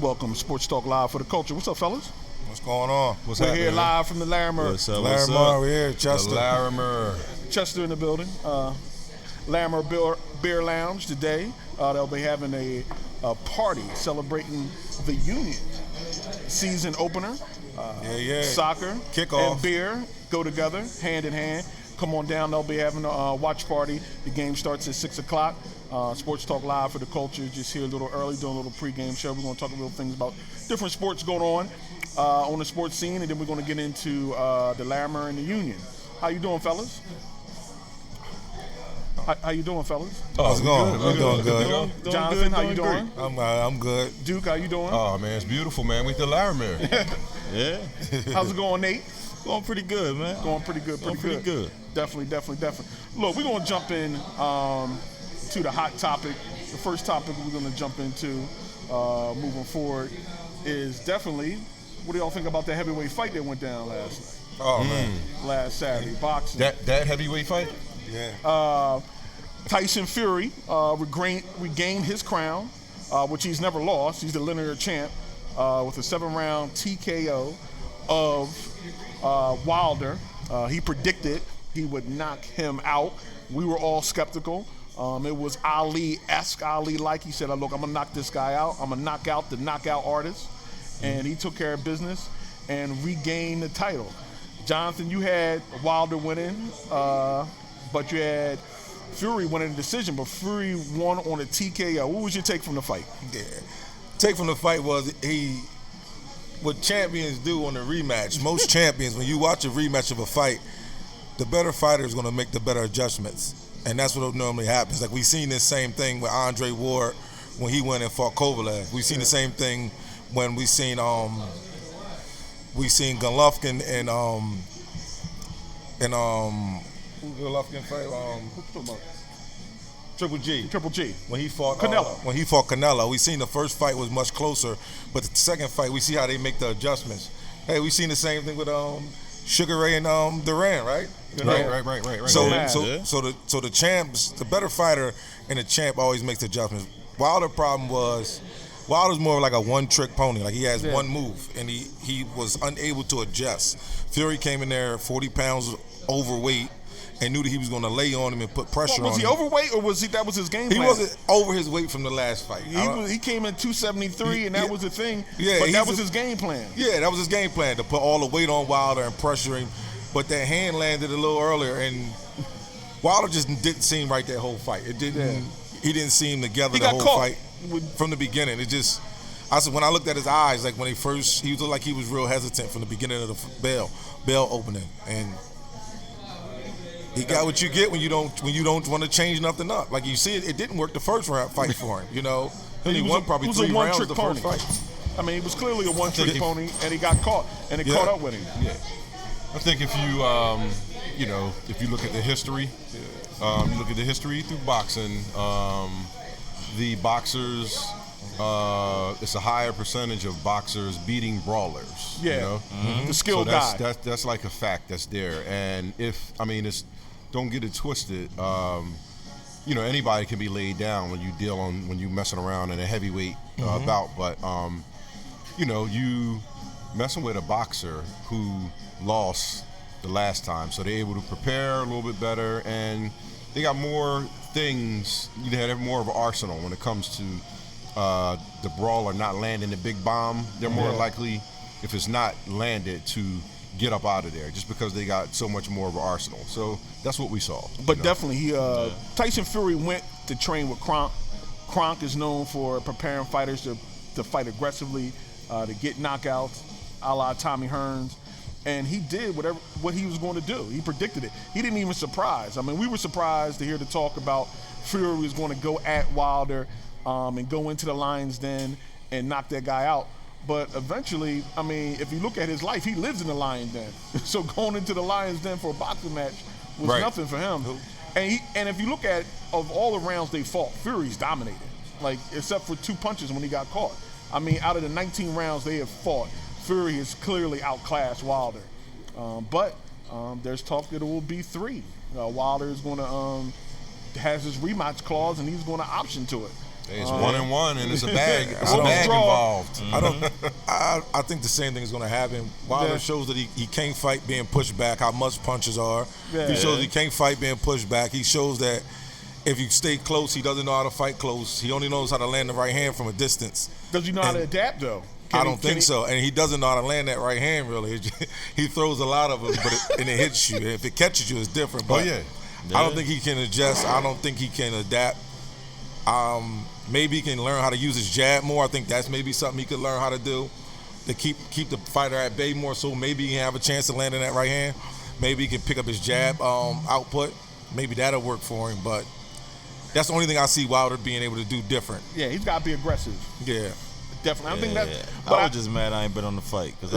Welcome to Sports Talk Live for the Culture. What's up, fellas? What's going on? We're here live from the Larimer. What's up? Larimer, we're here. Chester. The Larimer. Chester in the building. Larimer Beer Lounge today. They'll be having a party celebrating the Union season opener. Soccer Kickoff. and beer go together, hand in hand. Come on down. They'll be having a watch party. The game starts at 6 o'clock. Sports Talk Live for the Culture. Just here a little early, doing a little pregame show. We're going to talk a little things about different sports going on the sports scene, and then we're going to get into the Larimer and the Union. How you doing, fellas? How you doing, fellas? How's it going? I'm doing good. Jonathan, how you doing? I'm good. Duke, how you doing? Oh, man, it's beautiful, man. We the Larimer. Yeah. How's it going, Nate? Going pretty good, man. Going pretty good. Pretty good. Definitely. Look, we're going to jump in to the hot topic. The first topic we're going to jump into moving forward is definitely, what do y'all think about the heavyweight fight that went down last night? Oh, man. Last Saturday, boxing. That heavyweight fight? Yeah. Tyson Fury regained his crown, which he's never lost. He's the linear champ with a 7-round TKO of Wilder. He predicted he would knock him out. We were all skeptical. It was Ali-esque, Ali-like. He said, look, I'm going to knock this guy out. I'm going to knock out the knockout artist. And he took care of business and regained the title. Jonathan, you had Wilder winning, but you had Fury winning the decision, but Fury won on a TKO. What was your take from the fight? Yeah. Take from the fight was what champions do on a rematch. Most champions, when you watch a rematch of a fight, the better fighter is going to make the better adjustments. And that's what normally happens. Like, we seen this same thing with Andre Ward when he went and fought Kovalev. We seen the same thing when we seen Golovkin and who's Golovkin fight? Triple G. When he fought Canelo. We seen the first fight was much closer, but the second fight we see how they make the adjustments. Hey, we seen the same thing with Sugar Ray and Duran, right? You know? Right. So the champs, the better fighter and the champ always makes the adjustments. Wilder's problem was Wilder's more like a one-trick pony. Like, he has one move, and he was unable to adjust. Fury came in there 40 pounds overweight and knew that he was going to lay on him and put pressure on him. Was he overweight, or that was his game plan? He wasn't over his weight from the last fight. He came in 273, and that was the thing. Yeah, but that was his game plan. Yeah, that was his game plan, to put all the weight on Wilder and pressure him. But that hand landed a little earlier, and Wilder just didn't seem right that whole fight. It didn't. Yeah. He didn't seem together the whole fight from the beginning. It just, when I looked at his eyes, like when he looked like he was real hesitant from the beginning of the bell opening, and he got what you get when you don't want to change nothing up. Like, you see, it didn't work the first round fight for him. You know, he won probably 3 rounds the first fight. I mean, he was clearly a one-trick pony, and he got caught, and it caught up with him. Yeah, I think if you if you look at the history, you look at the history through boxing, the boxers, it's a higher percentage of boxers beating brawlers. Yeah, you know? The skilled guy. That's like a fact that's there. And don't get it twisted. Anybody can be laid down when you messing around in a heavyweight bout. But you messing with a boxer who lost the last time, so they're able to prepare a little bit better, and they got more things. They have more of an arsenal when it comes to the brawler not landing the big bomb. They're more likely, if it's not landed, to get up out of there, just because they got so much more of an arsenal. So that's what we saw. But definitely, Tyson Fury went to train with Kronk. Kronk is known for preparing fighters to fight aggressively, to get knockouts, a la Tommy Hearns. And he did what he was going to do. He predicted it. He didn't even surprise. I mean, we were surprised to hear the talk about Fury was going to go at Wilder and go into the Lion's Den and knock that guy out. But eventually, I mean, if you look at his life, he lives in the Lion's Den. So going into the Lion's Den for a boxing match was nothing for him. And if you look at, of all the rounds they fought, Fury's dominated. Like, except for 2 punches when he got caught. I mean, out of the 19 rounds they have fought, Fury has clearly outclassed Wilder. But there's talk that it will be 3. Wilder is going to has his rematch clause, and he's going to option to it. It's 1-1, and it's a bag. It's a bag involved. I think the same thing is going to happen. Wilder shows that he can't fight being pushed back. How much punches are. He shows he can't fight being pushed back. He shows that if you stay close, he doesn't know how to fight close. He only knows how to land the right hand from a distance. Does he know how to adapt, though? I don't think so. And he doesn't know how to land that right hand, really. He throws a lot of them, and it hits you. And if it catches you, it's different. But I don't think he can adjust. I don't think he can adapt. Maybe he can learn how to use his jab more. I think that's maybe something he could learn how to do to keep the fighter at bay more, so maybe he can have a chance to land in that right hand. Maybe he can pick up his jab output. Maybe that'll work for him. But that's the only thing I see Wilder being able to do different. Yeah, he's got to be aggressive. Yeah. Definitely. I think that's. I was just mad I ain't bet on the fight because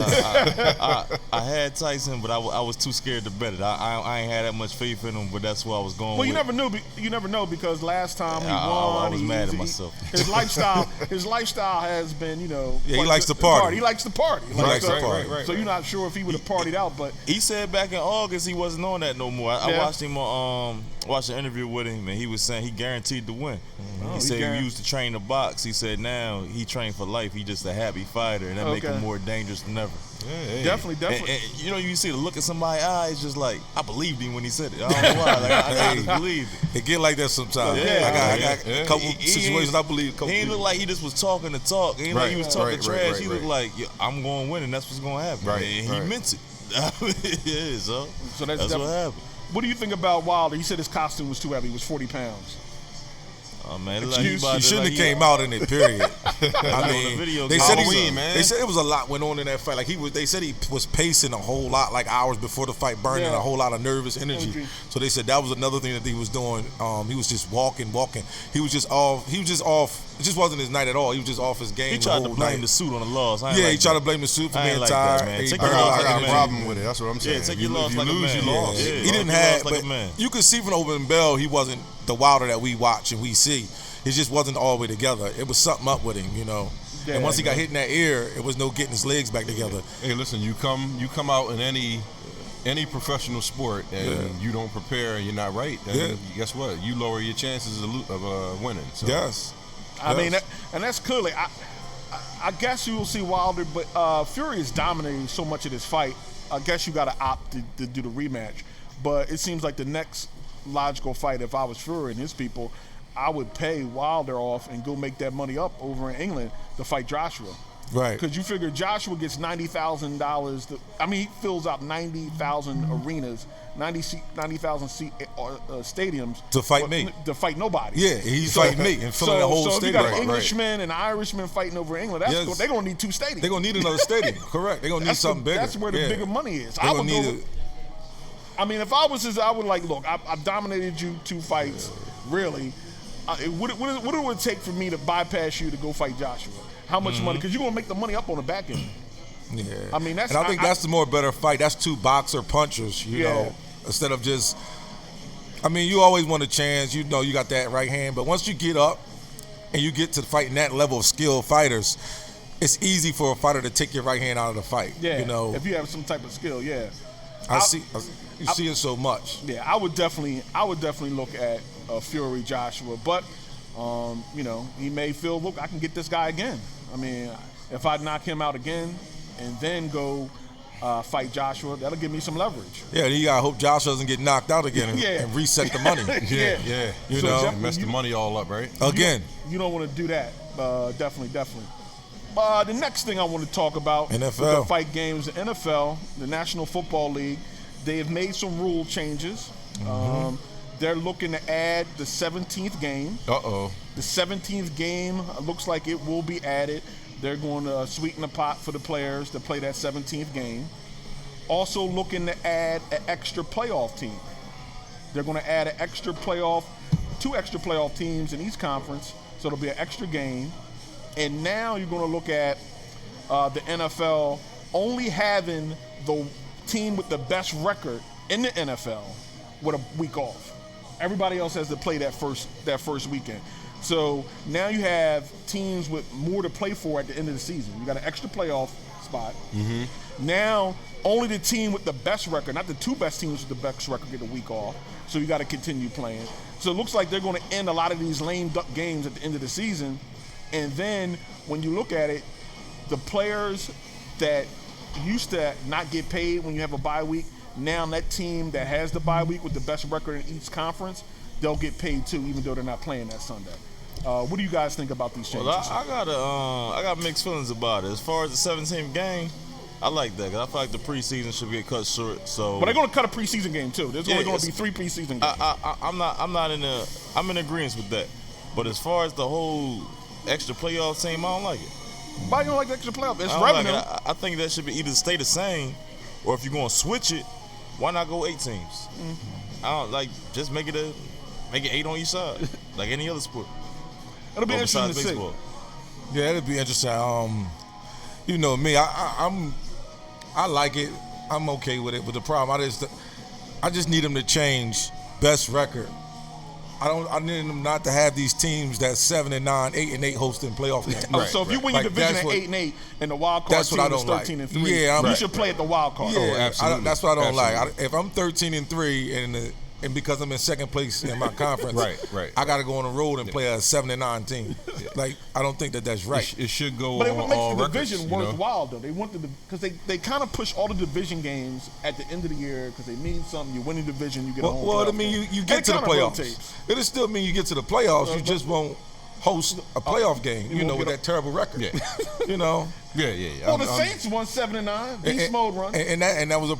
I had Tyson, but I was too scared to bet it. I ain't had that much faith in him, but that's what I was going. Well, with. You never know because last time he won, I was mad at myself. His lifestyle has been, Yeah, he likes to party. He likes to party. He likes to party. So you're not sure if he would have partied out, but he said back in August he wasn't on that no more. I watched him on watched an interview with him, and he was saying he guaranteed to win. He said he used to train to box. He said now he trained for life. He's just a happy fighter, and that make him more dangerous than ever. Definitely. And, you know, you see the look in somebody's eyes, just like, I believed him when he said it. I don't know why. Like, I just believed it. It get like that sometimes. I got a couple situations I believe. He didn't look like he just was talking to talk. He didn't like he was talking trash. He looked like, I'm going to win, and that's what's going to happen. Right, And he meant it. Yeah, so that's what happened. What do you think about Wilder? He said his costume was too heavy. It was 40 pounds. Oh man, he shouldn't have came out in it. Period. I mean, they said it was a lot went on in that fight. Like they said he was pacing a whole lot, like hours before the fight, burning a whole lot of nervous energy. So they said that was another thing that he was doing. He was just walking. He was just off. It just wasn't his night at all. He was just off his game. He tried the whole to blame night. the suit on the loss. He tried to blame the suit for being tired. I got a problem with it. That's what I'm saying. Yeah, take your loss like a man. You lost. He didn't have, but you could see from the opening bell, he wasn't the Wilder that we watch and we see. It just wasn't all the way together. It was something up with him, you know. And once he got hit in that ear, it was no getting his legs back together. Hey, listen, you come out in any professional sport and you don't prepare and you're not right, then guess what? You lower your chances of winning. So. Yes. I mean, and that's clearly. I guess you will see Wilder, but Fury is dominating so much of this fight. I guess you got to opt to do the rematch. But it seems like the next logical fight, if I was Fury and his people, I would pay Wilder off and go make that money up over in England to fight Joshua. Right. Because you figure Joshua gets $90,000. I mean, he fills out 90,000 arenas, 90,000 seat stadiums to fight me. To fight nobody. Yeah, he's fighting me and filling the whole stadium. So if you got an Englishman and an Irishman fighting over England, they're going to need two stadiums. They're going to need another stadium. Correct. They're going to need something bigger. That's where the bigger money is. I would need I mean, if I was his, I would like, look, I've dominated you 2 fights, really. What it would take for me to bypass you to go fight Joshua? How much money? Because you're going to make the money up on the back end. Yeah. I mean, I think that's the more better fight. That's 2 boxer punchers, you know, instead of just. I mean, you always want a chance. You know, you got that right hand, but once you get up and you get to fighting that level of skilled fighters, it's easy for a fighter to take your right hand out of the fight. Yeah. You know, if you have some type of skill, yeah. You see it so much. Yeah, I would definitely look at Fury Joshua, but you know, he may feel, look, I can get this guy again. I mean, if I knock him out again and then go fight Joshua, that'll give me some leverage. Yeah, you gotta hope Joshua doesn't get knocked out again and reset the money. Yeah. You so know, mess the money all up, right? Again, you don't want to do that. Definitely. The next thing I want to talk about NFL. With the fight games, the NFL, the National Football League, they have made some rule changes. They're looking to add the 17th game. The 17th game looks like it will be added. They're going to sweeten the pot for the players to play that 17th game. Also looking to add an extra playoff team. They're going to add 2 extra playoff teams in each conference, so it'll be an extra game. And now you're going to look at the NFL only having the team with the best record in the NFL with a week off. Everybody else has to play that first weekend. So now you have teams with more to play for at the end of the season. You got an extra playoff spot. Now only the team with the best record, not the 2 best teams with the best record, get a week off. So you got to continue playing. So it looks like they're going to end a lot of these lame duck games at the end of the season. And then when you look at it, the players that used to not get paid when you have a bye week, now that team that has the bye week with the best record in each conference, they'll get paid too, even though they're not playing that Sunday. What do you guys think about these changes? Well, I got mixed feelings about it. As far as the 17th game, I like that because I feel like the preseason should get cut short. So, but they're going to cut a preseason game too. There's only going to be 3 preseason games. I'm in agreement with that. But as far as the whole extra playoff team, I don't like it. Why you don't like the extra playoff? It's revenue. Like I think that should be either stay the same, or if you're going to switch it, why not go 8 teams? I don't like just make it 8 on each side, like any other sport. It'll be interesting to see. Yeah, it'll be interesting. You know me, I like it. I'm okay with it. But the problem, I just need them to change best record. I need them not to have these teams that's 7-9, 8-8 hosting playoff games. So if you win your division at 8-8 and the wild card team is 13-3, you should play at the wild card. Yeah, absolutely. That's what I don't like. If I'm 13-3 and because I'm in second place in my conference, right. I got to go on the road and play a 7-9 team. Like, I don't think that's right. It should go but on it makes all the records, division worthwhile, though. They want because they kind of push all the division games at the end of the year because they mean something. You win the division, you get a home Well, I playoff mean, game. you get to the playoffs. Rotates. It'll still mean you get to the playoffs. You just won't host a playoff game, with that terrible record. Yeah. Yeah. Well, the Saints won 7-9, beast mode run. And that was a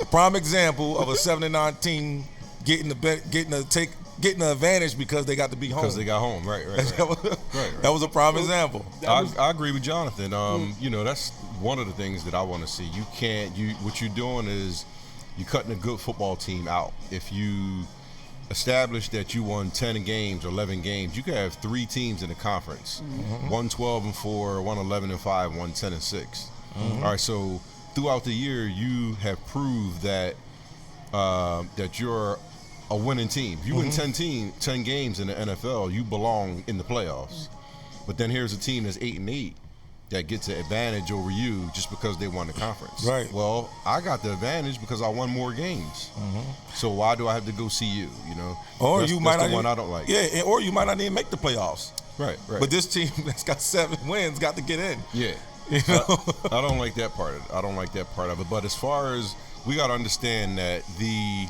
prime example of a 7-9 team getting the advantage because they got to be home. Because they got home, right. That was a prime example. I agree with Jonathan. That's one of the things that I want to see. What you're doing is you're cutting a good football team out. If you establish that you won 10 games or 11 games, you could have 3 teams in the conference. One 12-4, one 11-5, one 10-6. All right, so throughout the year, you have proved that that you're a winning team. If you win 10 games in the NFL, you belong in the playoffs. But then here's a team that's 8-8 that gets an advantage over you just because they won the conference. Right. Well, I got the advantage because I won more games. So why do I have to go see you? Or that's might the not one I don't like. Yeah, or you might not even make the playoffs. Right. But this team that's got 7 wins got to get in. Yeah. I don't like that part of it. But as far as we got to understand that the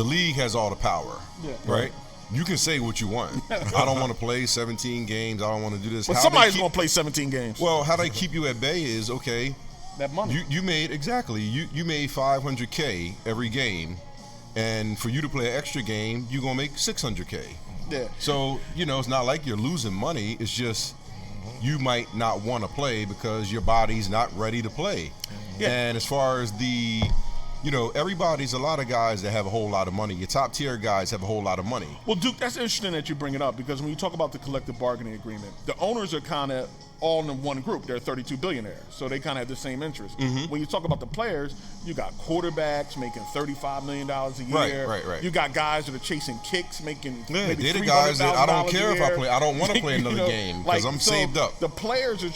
league has all the power, right? You can say what you want. I don't want to play 17 games. I don't want to do this. But somebody's going to play 17 games. Well, how they keep you at bay is, okay, that money. You made $500K every game, and for you to play an extra game, you're going to make $600K. Yeah. So, it's not like you're losing money. It's just you might not want to play because your body's not ready to play. Yeah. And as far as a lot of guys that have a whole lot of money. Your top tier guys have a whole lot of money. Well, Duke, that's interesting that you bring it up because when you talk about the collective bargaining agreement, the owners are kind of all in one group. They're 32 billionaires, so they kind of have the same interest. When you talk about the players, you got quarterbacks making $35 million a year. Right. You got guys that are chasing kicks, making maybe they're the guys that I don't care if I play. I don't want to play another game because I'm saved up. The players are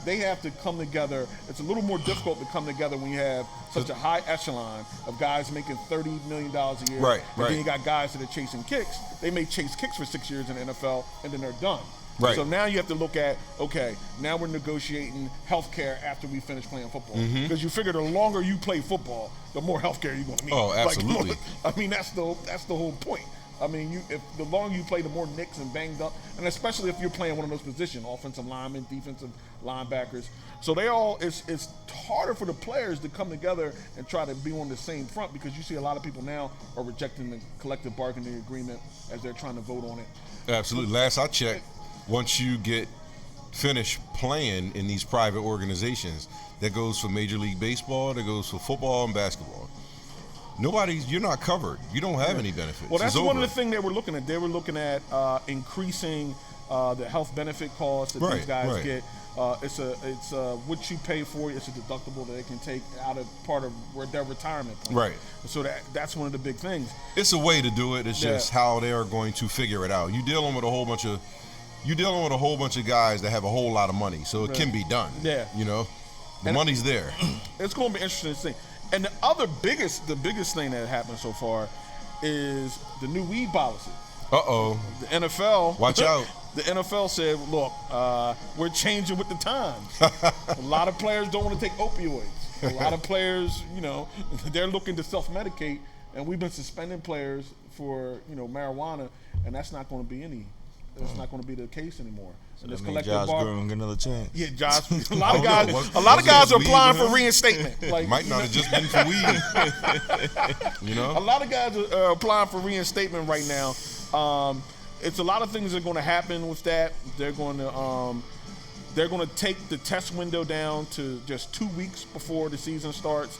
they have to come together. It's a little more difficult to come together when you have such a high echelon of guys making $30 million a year. Right. Then you got guys that are chasing kicks. They may chase kicks for 6 years in the NFL, and then they're done. Right. So now you have to look at, okay, now we're negotiating health care after we finish playing football. Because you figure the longer you play football, the more health care you're going to need. Oh, absolutely. That's the whole point. I mean, if the longer you play, the more nicks and banged up, and especially if you're playing one of those positions, offensive linemen, defensive linebackers. So it's harder for the players to come together and try to be on the same front because you see a lot of people now are rejecting the collective bargaining agreement as they're trying to vote on it. Absolutely. Last I checked, once you get finished playing in these private organizations, that goes for Major League Baseball, that goes for football and basketball. You're not covered. You don't have any benefits. Well, that's one of the things they were looking at. They were looking at increasing the health benefit costs that these guys get. It's what you pay for. It's a deductible that they can take out of part of their retirement plan. Right. So that's one of the big things. It's a way to do it. It's just how they are going to figure it out. You're dealing with a whole bunch of guys that have a whole lot of money, so it can be done. Yeah. The money's there. It's going to be interesting to see. And the biggest thing that happened so far is the new weed policy. Uh-oh. The NFL. Watch out. The NFL said, look, we're changing with the times. A lot of players don't want to take opioids. A lot of players, they're looking to self-medicate, and we've been suspending players for, marijuana, and that's not going to be That's not going to be the case anymore. So this collective Josh Gruden get another chance. Yeah, Josh. A lot of guys are applying for reinstatement. Might not have just been for weed. A lot of guys are applying for reinstatement right now. It's a lot of things that are going to happen with that. They're going to take the test window down to just 2 weeks before the season starts.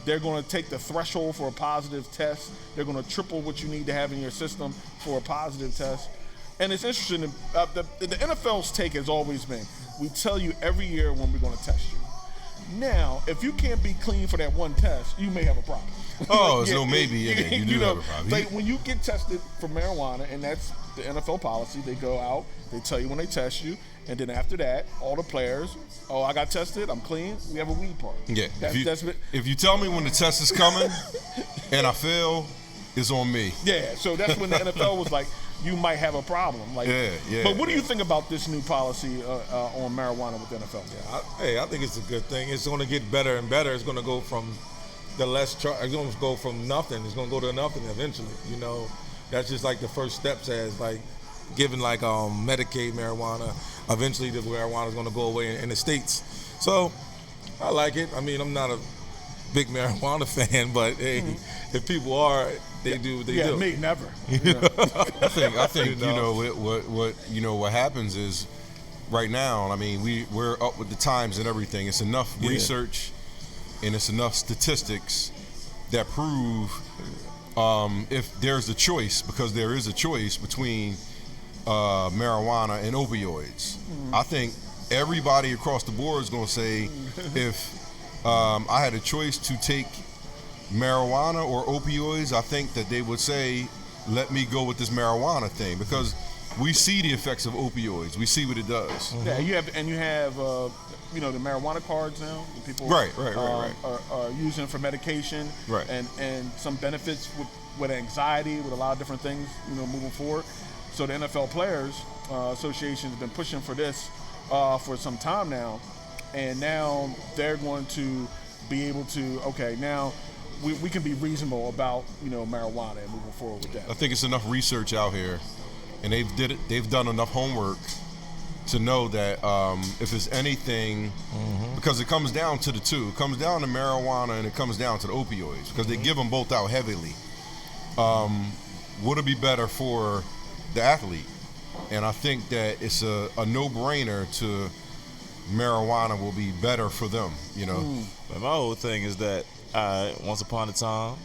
They're going to take the threshold for a positive test. They're going to triple what you need to have in your system for a positive test. And it's interesting, the NFL's take has always been, we tell you every year when we're going to test you. Now, if you can't be clean for that one test, you may have a problem. Oh, there's no maybe in it. You do have a problem. Like when you get tested for marijuana, and that's the NFL policy, they go out, they tell you when they test you, and then after that, all the players, I got tested, I'm clean, we have a weed party. Yeah. If you tell me when the test is coming, and I fail, it's on me. Yeah, so that's when the NFL was like, you might have a problem. Like, Yeah. But what do you think about this new policy on marijuana with the NFL? I think it's a good thing. It's going to get better and better. It's going to go from it's going to go from nothing. It's going to go to nothing eventually. You know, that's just like the first steps as like giving like Medicaid marijuana. Eventually, the marijuana is going to go away in the states. So I like it. I mean, I'm not a big marijuana fan, but hey, if people are, they do. Yeah, me never. I think what happens is right now. I mean, we're up with the times and everything. It's enough research and it's enough statistics that prove if there's a choice, because there is a choice between marijuana and opioids. I think everybody across the board is going to say if I had a choice to take marijuana or opioids, I think that they would say, let me go with this marijuana thing, because we see the effects of opioids. We see what it does. Yeah, you have the marijuana cards now that people Right. are using for medication, Right. and some benefits with anxiety, with a lot of different things, moving forward. So the NFL Players Association has been pushing for this for some time now, and now they're going to be able to, now we can be reasonable about marijuana and moving forward with that. I think it's enough research out here, and they've done enough homework to know that if it's anything, because it comes down to the two. It comes down to marijuana and it comes down to the opioids, because they give them both out heavily. Would it be better for the athlete? And I think that it's a no-brainer to marijuana will be better for them, But my whole thing is that once upon a time,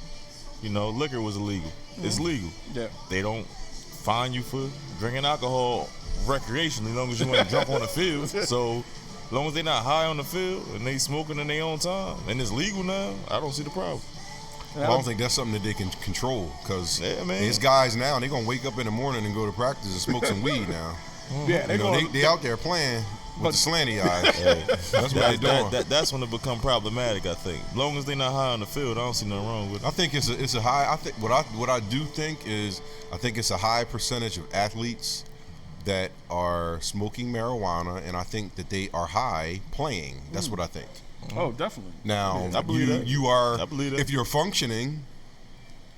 liquor was illegal. It's legal. Yeah. They don't fine you for drinking alcohol recreationally as long as you ain't drunk on the field. So as long as they're not high on the field and they smoking in their own time and it's legal now, I don't see the problem. I don't think that's something that they can control, because these guys now, they're going to wake up in the morning and go to practice and smoke some weed now. Yeah, they out there playing with the slanty eyes. That's what they're doing. That's when it become problematic, I think. As long as they're not high on the field, I don't see nothing wrong with it. I think it's a high. I think what I do think is, I think it's a high percentage of athletes that are smoking marijuana, and I think that they are high playing. That's what I think. Oh, definitely. Now, I believe that. you are. I believe that. If you're functioning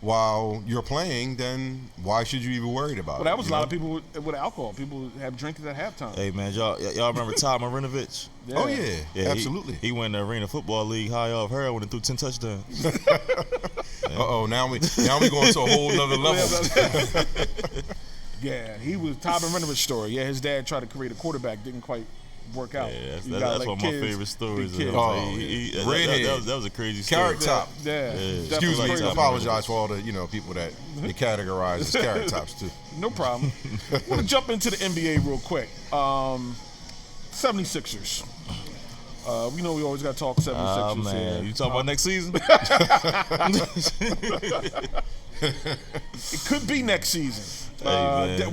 while you're playing, then why should you even worry about it? Well, that was a lot of people with alcohol. People have drinks at halftime. Hey, man, y'all remember Todd Marinovich? Yeah. Oh, yeah absolutely. He won the Arena Football League high off heroin and threw 10 touchdowns. Now we going to a whole nother level. Yeah, he was Todd Marinovich story. Yeah, his dad tried to create a quarterback, didn't quite work out. Yeah, that's one of my favorite stories. Redhead. That was a crazy story. Carrot top. Yeah. Excuse me. I apologize for all the people that they categorize as carrot tops too. No problem. I want to jump into the NBA real quick. 76ers. We always got to talk 76ers. Man. Here. You talking about next season? It could be next season. Hey,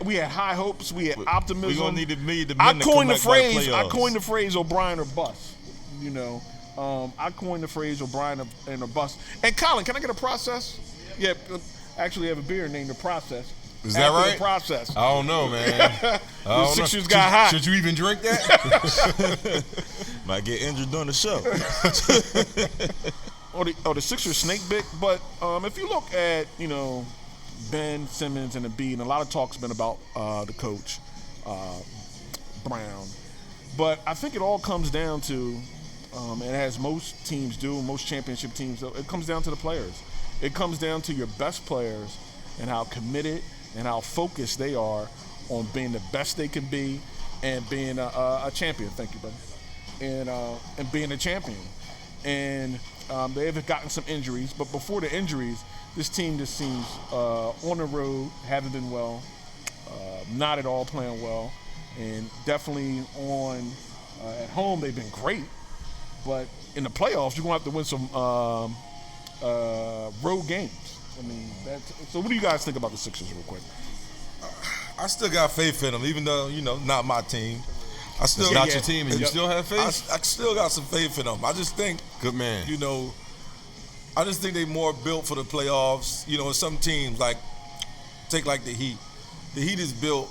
we had high hopes. We had optimism. We're gonna need the men to I come coined the back by phrase. I playoffs. coined the phrase O'Brien or bust. I coined the phrase O'Brien or bust. And Colin, can I get a process? Yeah, actually, I have a beer named the Process. Is that right? The Process. I don't know, man. The Sixers got hot. Should you even drink that? Might get injured during the show. The Sixers snake bit. But if you look at Ben Simmons and Embiid, and a lot of talk's been about the coach Brown, but I think it all comes down to, and as most teams do, most championship teams do, it comes down to the players. It comes down to your best players and how committed and how focused they are on being the best they can be and being a champion. Thank you, brother. And being a champion. And they have gotten some injuries, but before the injuries, this team just seems on the road, haven't been well, not at all playing well, and definitely at home they've been great, but in the playoffs you're going to have to win some road games. I mean, so what do you guys think about the Sixers real quick? I still got faith in them, even though, not my team. I still It's not your team, and you still have faith? I still got some faith in them. I just think, Good man. I just think they more built for the playoffs. You know, some teams like take like the Heat. The Heat is built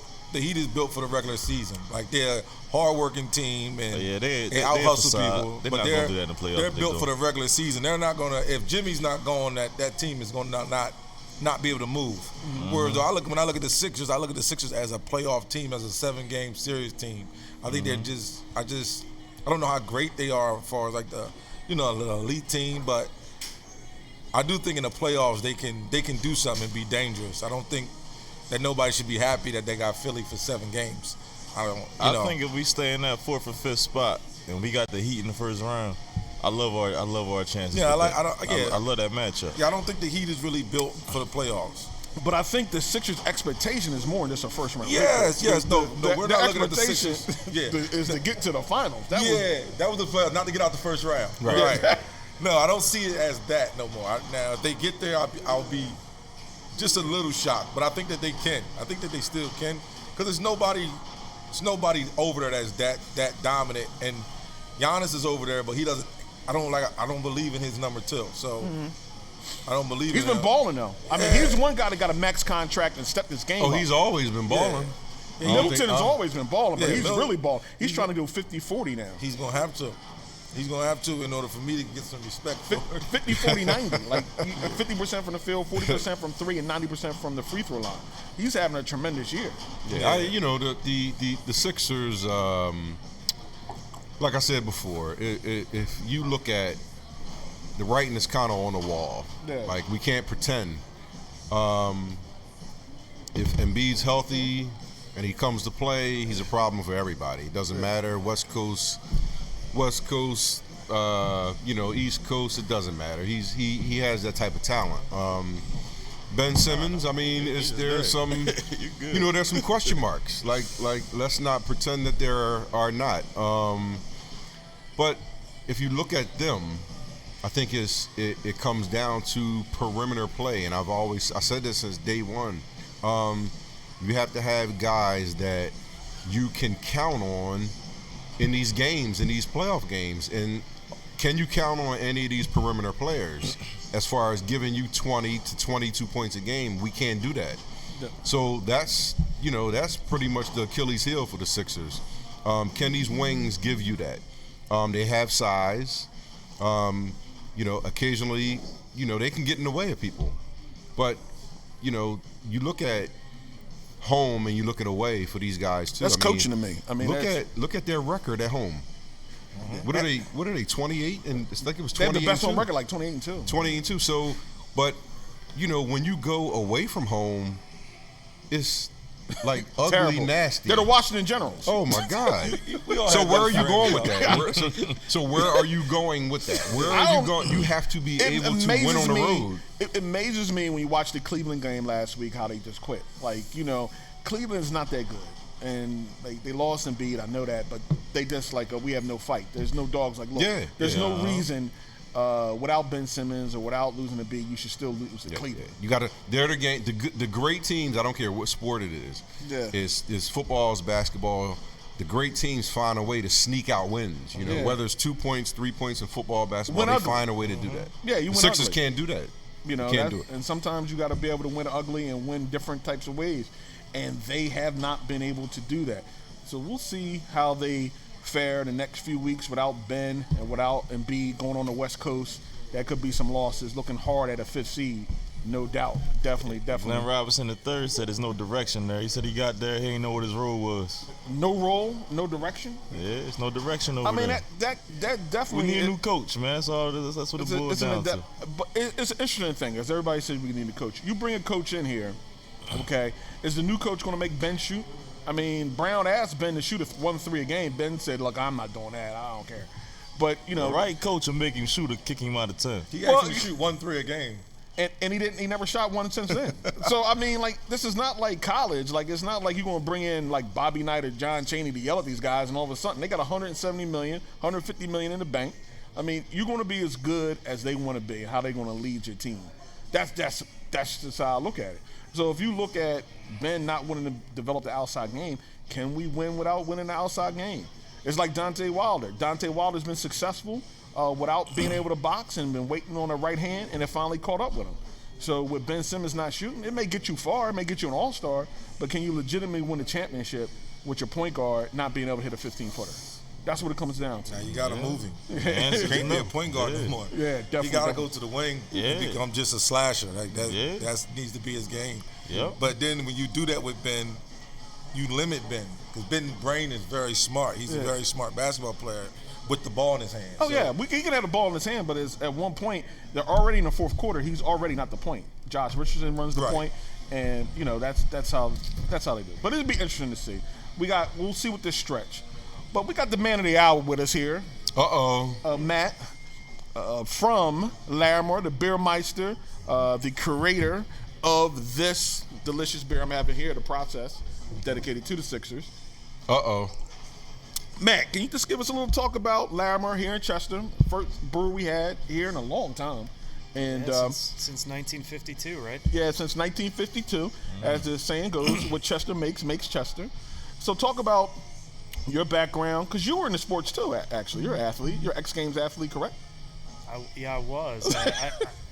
for the regular season. Like they're a hard-working team and they out-hustle people. They're but not going to do that in the playoffs. They're built for the regular season. They're not going to. If Jimmy's not going, that team is going to not be able to move. Mm-hmm. Whereas when I look at the Sixers, I look at the Sixers as a playoff team, as a 7-game series team. I think they're just. I don't know how great they are as far as like the elite team, but I do think in the playoffs they can do something and be dangerous. I don't think that nobody should be happy that they got Philly for 7 games. I think if we stay in that 4th or 5th spot and we got the Heat in the first round, I love our chances. Yeah, I love that matchup. Yeah, I don't think the Heat is really built for the playoffs. But I think the Sixers' expectation is more than just a first round. Yes. No, we're not looking at the Sixers. Is to get to the finals. That was the playoffs, not to get out the first round. Right. No, I don't see it as that no more. Now, if they get there, I'll be just a little shocked. But I think that they can. I think that they still can, because there's nobody over there that's that dominant. And Giannis is over there, but he doesn't. I don't believe in his number 2. So. I don't believe he's been balling though. I mean, he's one guy that got a max contract and stepped his game up. He's always been balling. Yeah. Middleton has always been balling, but he's really balling. He's trying to go 50-40 now. He's gonna have to. He's gonna have to in order for me to get some respect. 50-40-90, like 50% from the field, 40% from 3, and 90% from the free throw line. He's having a tremendous year. Yeah, the Sixers. Like I said before, if you look at the writing is kind of on the wall. Yeah. Like, we can't pretend. If Embiid's healthy and he comes to play, he's a problem for everybody. It doesn't matter, West Coast, East Coast, it doesn't matter. He has that type of talent. Ben Simmons, I mean, there's some, there's some question marks. Like let's not pretend that there are not. But if you look at them, I think it comes down to perimeter play, and I said this since day one. You have to have guys that you can count on in these games, in these playoff games. And can you count on any of these perimeter players as far as giving you 20 to 22 points a game? We can't do that. Yeah. So that's pretty much the Achilles heel for the Sixers. Can these wings give you that? They have size. Occasionally, they can get in the way of people. But, you look at home and you look at away for these guys too. That's coaching to me. I mean, look at their record at home. What are they? 28 and it's like it was 20. They have the best home record, like 28-2. 28-2. So, but when you go away from home, it's like ugly, nasty. They're the Washington Generals. Oh my God! So where are you going with that? So where are you going with that? Where are you going? You have to be able to win on the road. It amazes me when you watch the Cleveland game last week how they just quit. Like Cleveland's not that good, and they lost Embiid. I know that, but they just we have no fight. There's no dogs. Like look, there's no reason. Without Ben Simmons or without losing a big, you should still lose to Cleveland. You got to. They're the game. The great teams. I don't care what sport it is. Yeah. Is football, is basketball. The great teams find a way to sneak out wins. Whether it's 2 points, 3 points in football, basketball, they find a way to do that. Yeah, the Sixers can't do that. Can't do it. And sometimes you got to be able to win ugly and win different types of ways, and they have not been able to do that. So we'll see how they fare the next few weeks without Ben and without Embiid going on the West Coast. That could be some losses. Looking hard at a 5th seed, no doubt. Definitely. Glenn Robinson III said there's no direction there. He said he got there, he didn't know what his role was. No role, no direction? Yeah, it's no direction over there. That definitely. We need a new coach, man. That's all. That's what it boils down to. But it's an interesting thing, as everybody says we need a coach. You bring a coach in here, okay, is the new coach going to make Ben shoot? I mean, Brown asked Ben to shoot 1-3 a game. Ben said, look, I'm not doing that. I don't care. But, the right coach will make him shoot or kick him out of 10. He actually shoot 1-3 a game. And he never shot one since then. So, I mean, this is not like college. It's not like you're going to bring in, Bobby Knight or John Chaney to yell at these guys, and all of a sudden they got $170 million, $150 million in the bank. I mean, you're going to be as good as they want to be, how they're going to lead your team. That's just how I look at it. So if you look at Ben not wanting to develop the outside game, can we win without winning the outside game? It's like Deontay Wilder. Deontay Wilder's been successful without being able to box and been waiting on the right hand, and it finally caught up with him. So with Ben Simmons not shooting, it may get you far, it may get you an all-star, but can you legitimately win the championship with your point guard not being able to hit a 15-footer? That's what it comes down to. Now you got to move him. You can't be a point guard no more. Yeah, definitely. You got to go to the wing and become just a slasher. Like that needs to be his game. Yep. But then when you do that with Ben, you limit Ben. Because Ben's brain is very smart. He's a very smart basketball player with the ball in his hand. Oh, yeah. He can have the ball in his hand, but at one point, they're already in the fourth quarter. He's already not the point. Josh Richardson runs the point, and, that's how they do. But it'll be interesting to see. We'll see with this stretch. But we got the man of the hour with us here. Matt from Larimore, the beer meister, the creator of this delicious beer I'm having here, the process, dedicated to the Sixers. Matt, can you just give us a little talk about Larimore here in Chester? First brewery we had here in a long time. And since 1952, right? Yeah, since 1952. As the saying goes, what Chester makes Chester. So talk about your background, because you were in the sports too, actually. You're an athlete. You're an X Games athlete, correct? I was.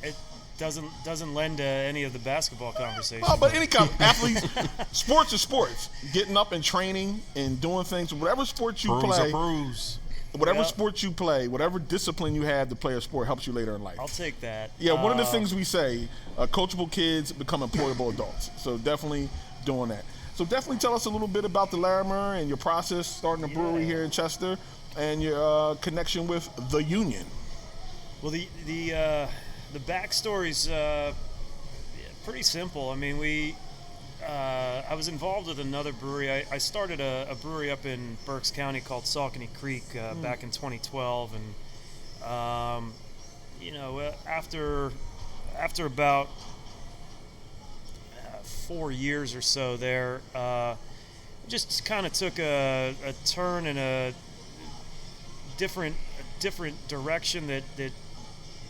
It doesn't lend to any of the basketball conversation. Oh, but any kind of athletes, sports is sports. Getting up and training and doing things, whatever sport you play. Whatever sport you play, whatever discipline you have to play a sport helps you later in life. I'll take that. Yeah, one of the things we say, coachable kids become employable adults. So definitely doing that. So definitely tell us a little bit about the Larimore and your process starting a brewery here in Chester and your connection with the Union. Well, the backstory's pretty simple. I mean, I was involved with another brewery. I started a brewery up in Berks County called Saucony Creek back in 2012, and after about 4 years or so there, just kind of took a turn in a different direction that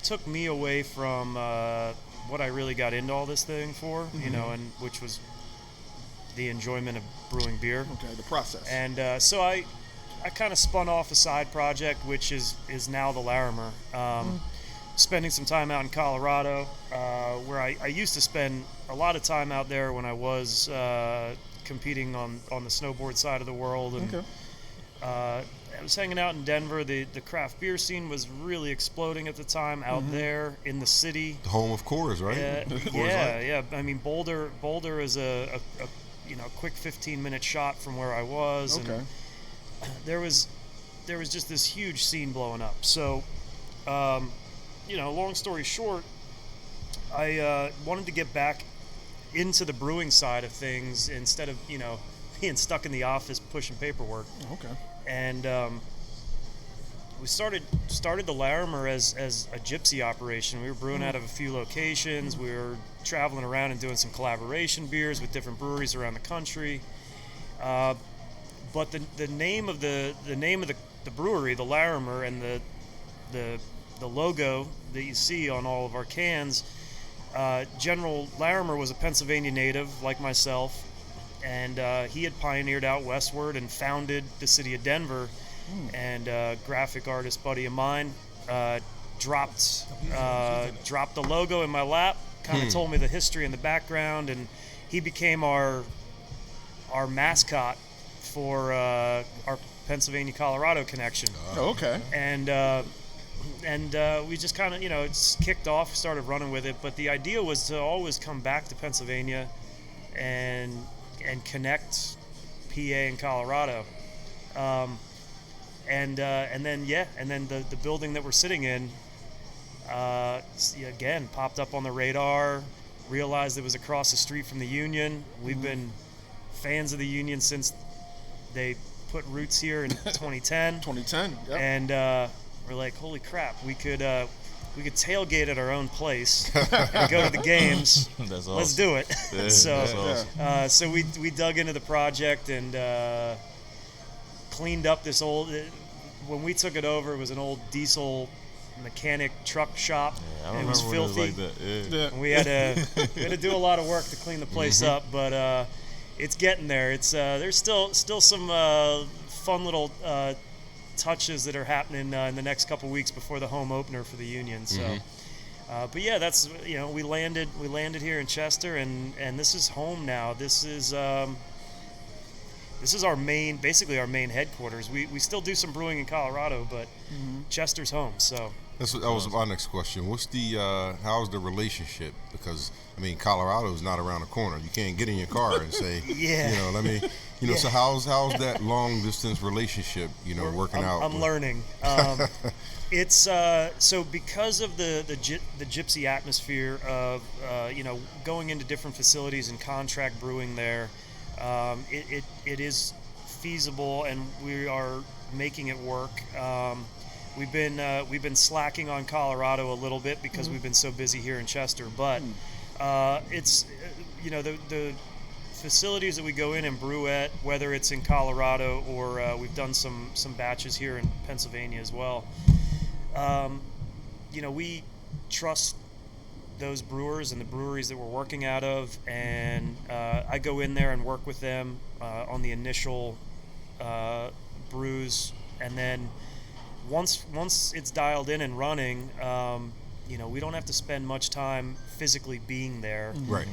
took me away from what I really got into all this thing for, and which was the enjoyment of brewing beer. Okay, the process. And so I kind of spun off a side project, which is now the Larimore. Spending some time out in Colorado, where I used to spend a lot of time out there when I was competing on the snowboard side of the world. And I was hanging out in Denver. The craft beer scene was really exploding at the time out there in the city. The home of Coors, right? Yeah. I mean, Boulder is a quick 15-minute shot from where I was. Okay. And there was just this huge scene blowing up. So, long story short, I wanted to get back into the brewing side of things instead of being stuck in the office pushing paperwork. Okay. And we started the Larimore as a gypsy operation. We were brewing out of a few locations. We were traveling around and doing some collaboration beers with different breweries around the country. But the name of the brewery, the Larimore, and the logo that you see on all of our cans, General Larimore was a Pennsylvania native like myself. And he had pioneered out westward and founded the city of Denver. And a graphic artist buddy of mine dropped the logo in my lap, kind of told me the history and the background, and he became our mascot for our Pennsylvania-Colorado connection. Oh, okay. And we just kind of, it's kicked off, started running with it. But the idea was to always come back to Pennsylvania and connect PA and Colorado, and then the building that we're sitting in again popped up on the radar. Realized it was across the street from the Union. We've been fans of the Union since they put roots here in 2010. 2010, yeah. And we're like, holy crap, we could tailgate at our own place and go to the games. That's awesome. Let's do it. Yeah, So, that's awesome. so we dug into the project and cleaned up this old. When we took it over, it was an old diesel mechanic truck shop. Yeah, I it was remember when filthy. it was like that. Yeah. And we had to do a lot of work to clean the place up, but it's getting there. It's there's still some fun little touches that are happening in the next couple weeks before the home opener for the Union. So, but yeah, that's we landed here in Chester, and this is home now. This is our main headquarters. We still do some brewing in Colorado, but Chester's home. So that was my next question. What's how's the relationship? Because I mean, Colorado's not around the corner. You can't get in your car and say, So how's that long distance relationship, working out? I'm learning. It's so because of the gypsy atmosphere of going into different facilities and contract brewing there. It is feasible, and we are making it work. We've been slacking on Colorado a little bit because we've been so busy here in Chester, but it's the facilities that we go in and brew at, whether it's in Colorado or we've done some batches here in Pennsylvania as well. We trust those brewers and the breweries that we're working out of, and I go in there and work with them on the initial brews, and then once it's dialed in and running, we don't have to spend much time physically being there. Right.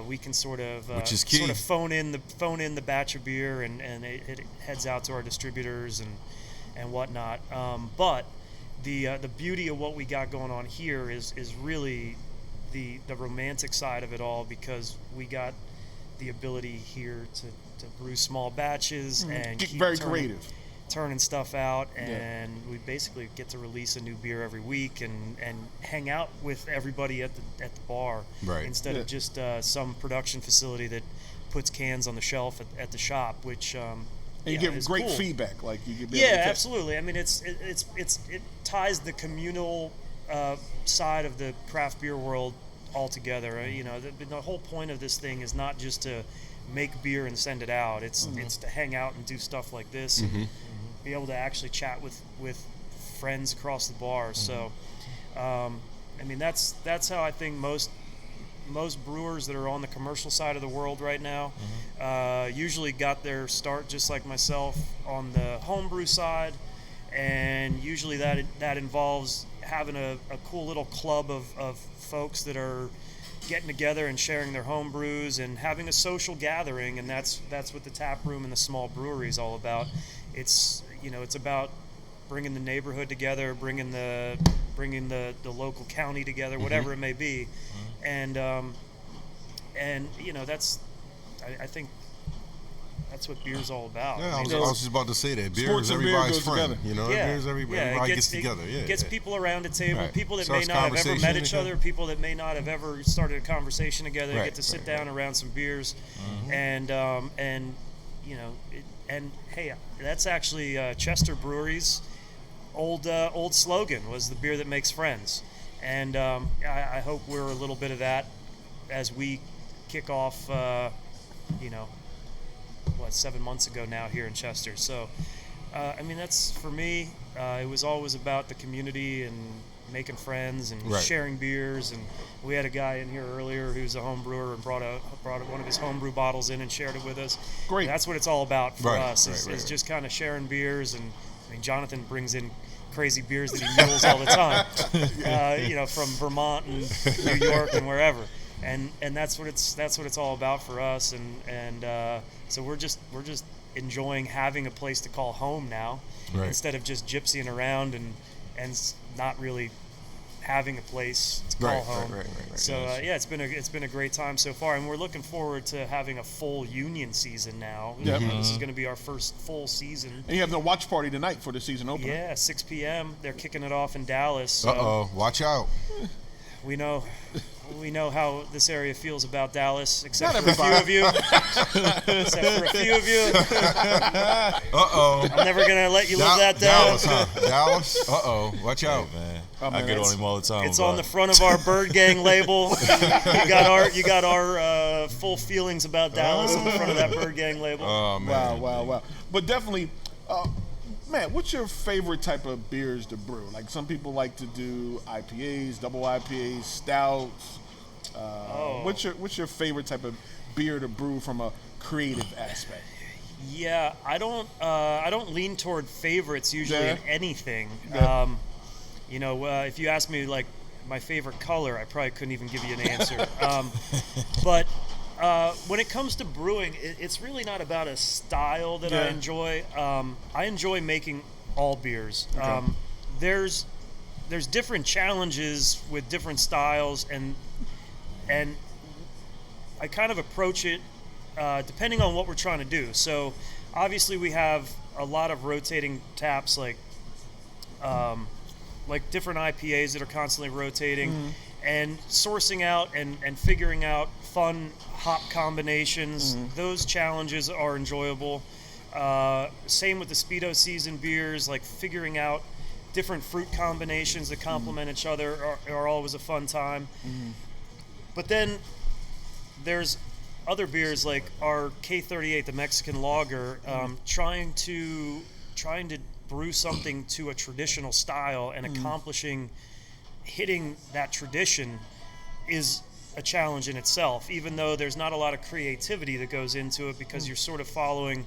We can sort of which is key. Sort of phone in the batch of beer, and it heads out to our distributors and whatnot. But the beauty of what we got going on here is really the romantic side of it all, because we got the ability here to brew small batches and keep very creative, turning stuff out, and we basically get to release a new beer every week and hang out with everybody at the bar, right, instead of just some production facility that puts cans on the shelf at the shop, which and you get great cool feedback, like you could be absolutely. I mean, it ties the communal side of the craft beer world all together. The whole point of this thing is not just to make beer and send it out. It's to hang out and do stuff like this, and be able to actually chat with friends across the bar. So, that's how I think most brewers that are on the commercial side of the world right now usually got their start, just like myself, on the homebrew side, and usually that involves having a cool little club of folks that are getting together and sharing their home brews and having a social gathering, and that's what the tap room and the small brewery is all about. It's about bringing the neighborhood together, bringing the local county together, whatever it may be, and that's I think that's what beer's all about. Yeah, I was just about to say that. Beer is everybody's friend. Beer is everybody gets together. It gets people around the table, right. people that Starts may not have ever met each together. other, people that may not have ever started a conversation together, get to sit down around some beers, and hey, that's actually Chester Brewery's old slogan was "the beer that makes friends," and I hope we're a little bit of that as we kick off. 7 months ago now here in Chester. So, that's for me. It was always about the community and making friends and sharing beers. And we had a guy in here earlier who's a home brewer and brought one of his homebrew bottles in and shared it with us. Great. And that's what it's all about for us. Is just kind of sharing beers. And Jonathan brings in crazy beers that he mules all the time. From Vermont and New York and wherever. And that's what it's all about for us, and so we're just enjoying having a place to call home now, instead of just gypsying around and not really having a place to call home. Right. So it's been a great time so far, and we're looking forward to having a full Union season now. Yep. This is going to be our first full season. And you have no watch party tonight for the season opener. Yeah, 6 p.m. They're kicking it off in Dallas. So watch out. We know how this area feels about Dallas, except Not for a few everybody. of you. I'm never gonna let you live that down. Dallas, huh? Dallas? Watch out. Man, Oh, I man, get on him all the time. It's on the front of our Bird Gang label. You got our full feelings about Dallas on the front of that Bird Gang label. Oh, man. Wow. But definitely, Matt, what's your favorite type of beers to brew? Like some people like to do IPAs, double IPAs, stouts. What's your favorite type of beer to brew from a creative aspect? Yeah, I don't lean toward favorites usually in anything. Yeah. If you ask me like my favorite color, I probably couldn't even give you an answer. But when it comes to brewing, it's really not about a style that I enjoy. I enjoy making all beers. Okay. There's different challenges with different styles, and I kind of approach it depending on what we're trying to do. So obviously we have a lot of rotating taps, like different IPAs that are constantly rotating, and sourcing out and figuring out fun hop combinations. Those challenges are enjoyable. Same with the Speedo season beers, like figuring out different fruit combinations that complement each other are always a fun time. But then there's other beers like our K38, the Mexican lager, trying to brew something to a traditional style and accomplishing hitting that tradition is a challenge in itself, even though there's not a lot of creativity that goes into it because you're sort of following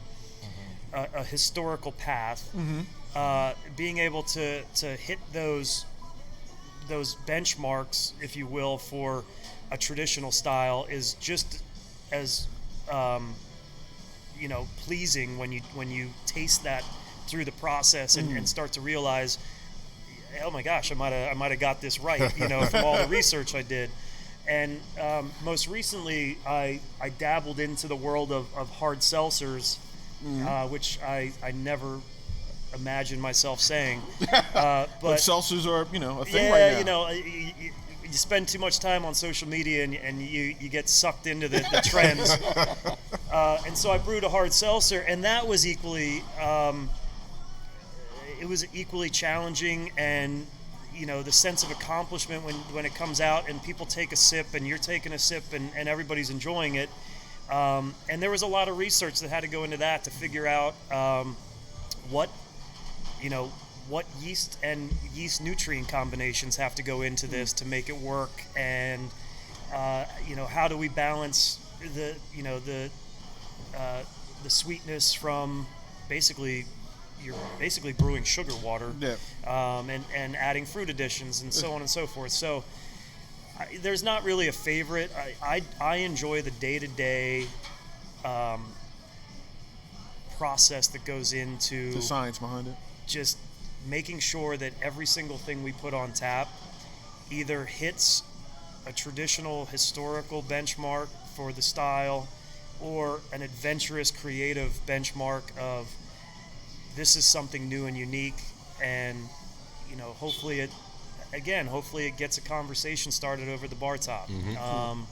a historical path. Being able to hit those benchmarks, if you will, for a traditional style is just as pleasing when you taste that through the process and start to realize, oh my gosh, I might have got this right, from all the research I did. And most recently, I dabbled into the world of hard seltzers, which I never imagined myself saying. But seltzers are, a thing right now. You spend too much time on social media and you get sucked into the trends. And so I brewed a hard seltzer, and that was equally challenging, and the sense of accomplishment when it comes out and people take a sip and you're taking a sip and everybody's enjoying it. And there was a lot of research that had to go into that to figure out what yeast and yeast nutrient combinations have to go into this to make it work, and how do we balance the sweetness from you're basically brewing sugar water, and adding fruit additions and so on and so forth. So there's not really a favorite. I enjoy the day-to-day process that goes into the science behind it. Just making sure that every single thing we put on tap either hits a traditional historical benchmark for the style or an adventurous creative benchmark of this is something new and unique, and hopefully it gets a conversation started over the bar top. And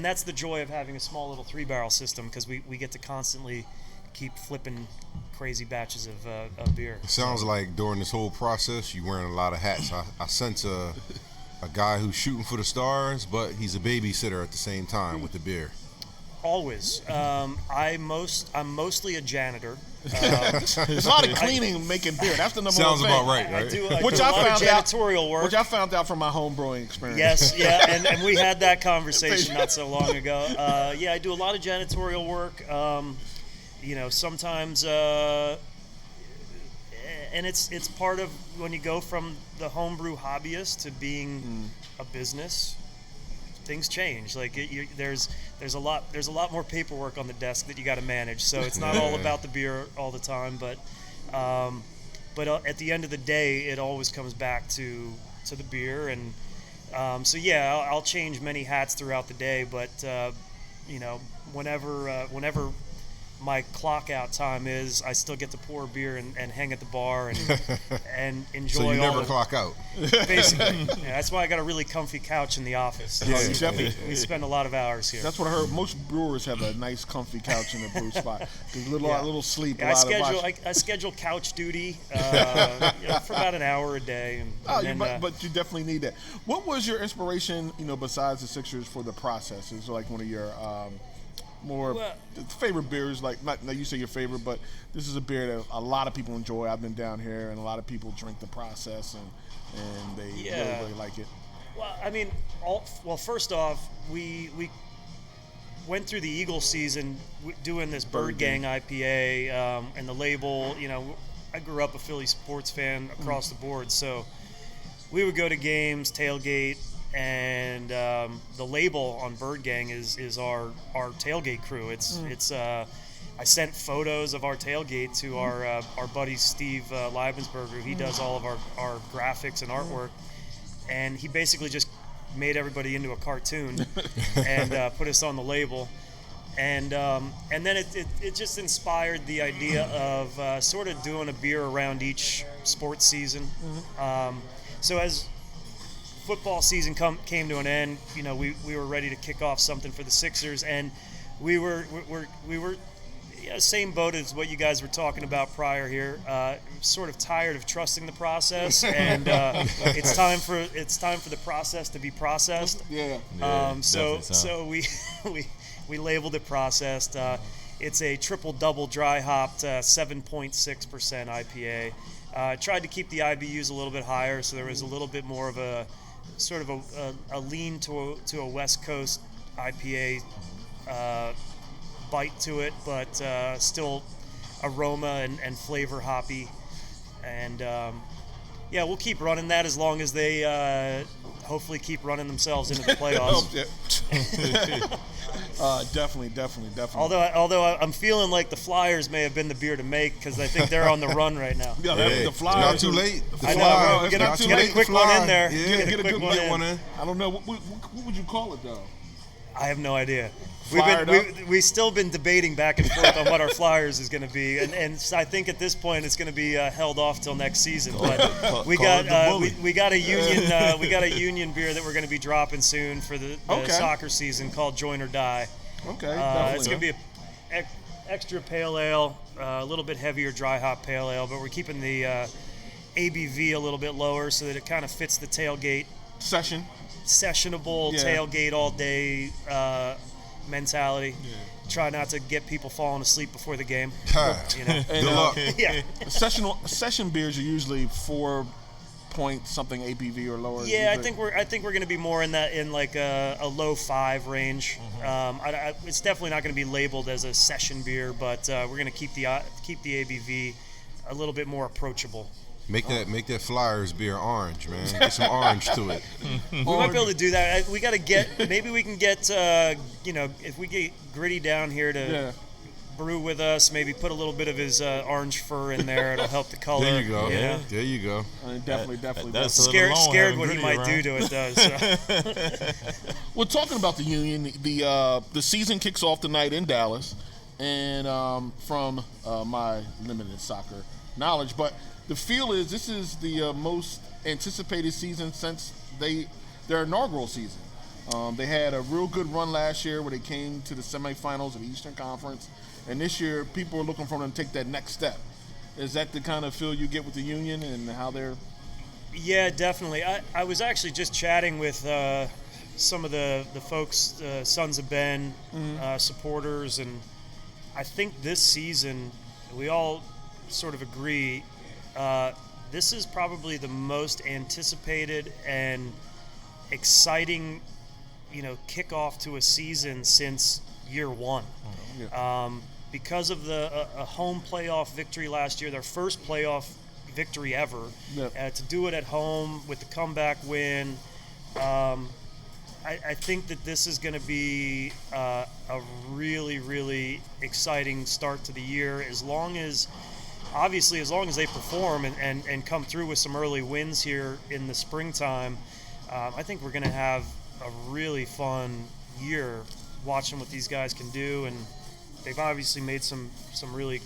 that's the joy of having a small little 3-barrel system, because we get to constantly keep flipping crazy batches of beer. It sounds like during this whole process you're wearing a lot of hats. I sense a guy who's shooting for the stars, but he's a babysitter at the same time with the beer. Always. I'm mostly a janitor. There's a lot of cleaning making beer. That's the number Sounds one thing. about right, right? I do a lot of janitorial work. Which I found out from my home brewing experience. Yes, yeah, and we had that conversation not so long ago. I do a lot of janitorial work. Sometimes, and it's part of when you go from the homebrew hobbyist to being a business. Things change. Like there's a lot more paperwork on the desk that you got to manage. So it's not all about the beer all the time, but at the end of the day, it always comes back to the beer. And I'll change many hats throughout the day. But whenever my clock out time is, I still get to pour beer and hang at the bar and enjoy. So you all never clock out. Basically, that's why I got a really comfy couch in the office. Yeah, We spend a lot of hours here. That's what I heard. Most brewers have a nice, comfy couch in the brew spot. There's a little sleep. Yeah, I schedule couch duty for about an hour a day. But you definitely need that. What was your inspiration, besides the Sixers, for the process? Is like one of your favorite beers, like not you say your favorite, but this is a beer that a lot of people enjoy. I've been down here, and a lot of people drink the process, and they really like it. Well, I mean, first off, we went through the Eagle season doing this Bird Gang IPA, and the label. I grew up a Philly sports fan across the board, so we would go to games, tailgate, and the label on Bird Gang is our tailgate crew. It's I sent photos of our tailgate to our buddy Steve Leibensberger. He does all of our graphics and artwork, and he basically just made everybody into a cartoon and put us on the label. And then it just inspired the idea of sort of doing a beer around each sports season. So as football season came to an end, we were ready to kick off something for the Sixers, and we were same boat as what you guys were talking about prior here. Sort of tired of trusting the process, and it's time for the process to be processed. So we labeled it processed. It's a triple double dry hopped 7.6% IPA. Tried to keep the IBUs a little bit higher, so there was a little bit more of a sort of a lean to a West Coast IPA bite to it, but still aroma and flavor hoppy. And we'll keep running that as long as they hopefully keep running themselves into the playoffs. Definitely. Although I'm feeling like the Flyers may have been the beer to make, because I think they're on the run right now. The Flyers. Not too late. I know. Get a quick one in there. Yeah, Get a quick one in. I don't know. What would you call it, though? I have no idea. We've still been debating back and forth on what our Flyers is going to be, and I think at this point it's going to be held off till next season. But we got a union beer that we're going to be dropping soon for the soccer season called Join or Die. Okay, it's going to be an extra pale ale, a little bit heavier dry hop pale ale, but we're keeping the ABV a little bit lower so that it kind of fits the tailgate sessionable tailgate all day mentality. Try not to get people falling asleep before the game. Good luck. Yeah. Session beers are usually 4 point something ABV or lower. Yeah, I think we're going to be more in like a low 5 range. It's definitely not going to be labeled as a session beer, but we're going to keep the ABV a little bit more approachable. Make that Flyers beer orange, man. Get some orange to it. We might be able to do that. We got to maybe we can get, if we get Gritty down here to brew with us, maybe put a little bit of his orange fur in there. It'll help the color. There you go. Yeah. There you go. Definitely. That's scared what he might do to it, though. So. We're talking about the Union. The season kicks off tonight in Dallas, and from my limited soccer knowledge, but the feel is this is the most anticipated season since their inaugural season. They had a real good run last year where they came to the semifinals of the Eastern Conference, and this year people are looking for them to take that next step. Is that the kind of feel you get with the Union and how they're? Yeah, definitely. I was actually just chatting with some of the folks, Sons of Ben supporters, and I think this season we all sort of agree this is probably the most anticipated and exciting, kickoff to a season since year one. Because of the home playoff victory last year, their first playoff victory ever, to do it at home with the comeback win. I think that this is going to be a really, really exciting start to the year, as long as they perform and come through with some early wins here in the springtime. I think we're going to have a really fun year watching what these guys can do, and they've obviously made some really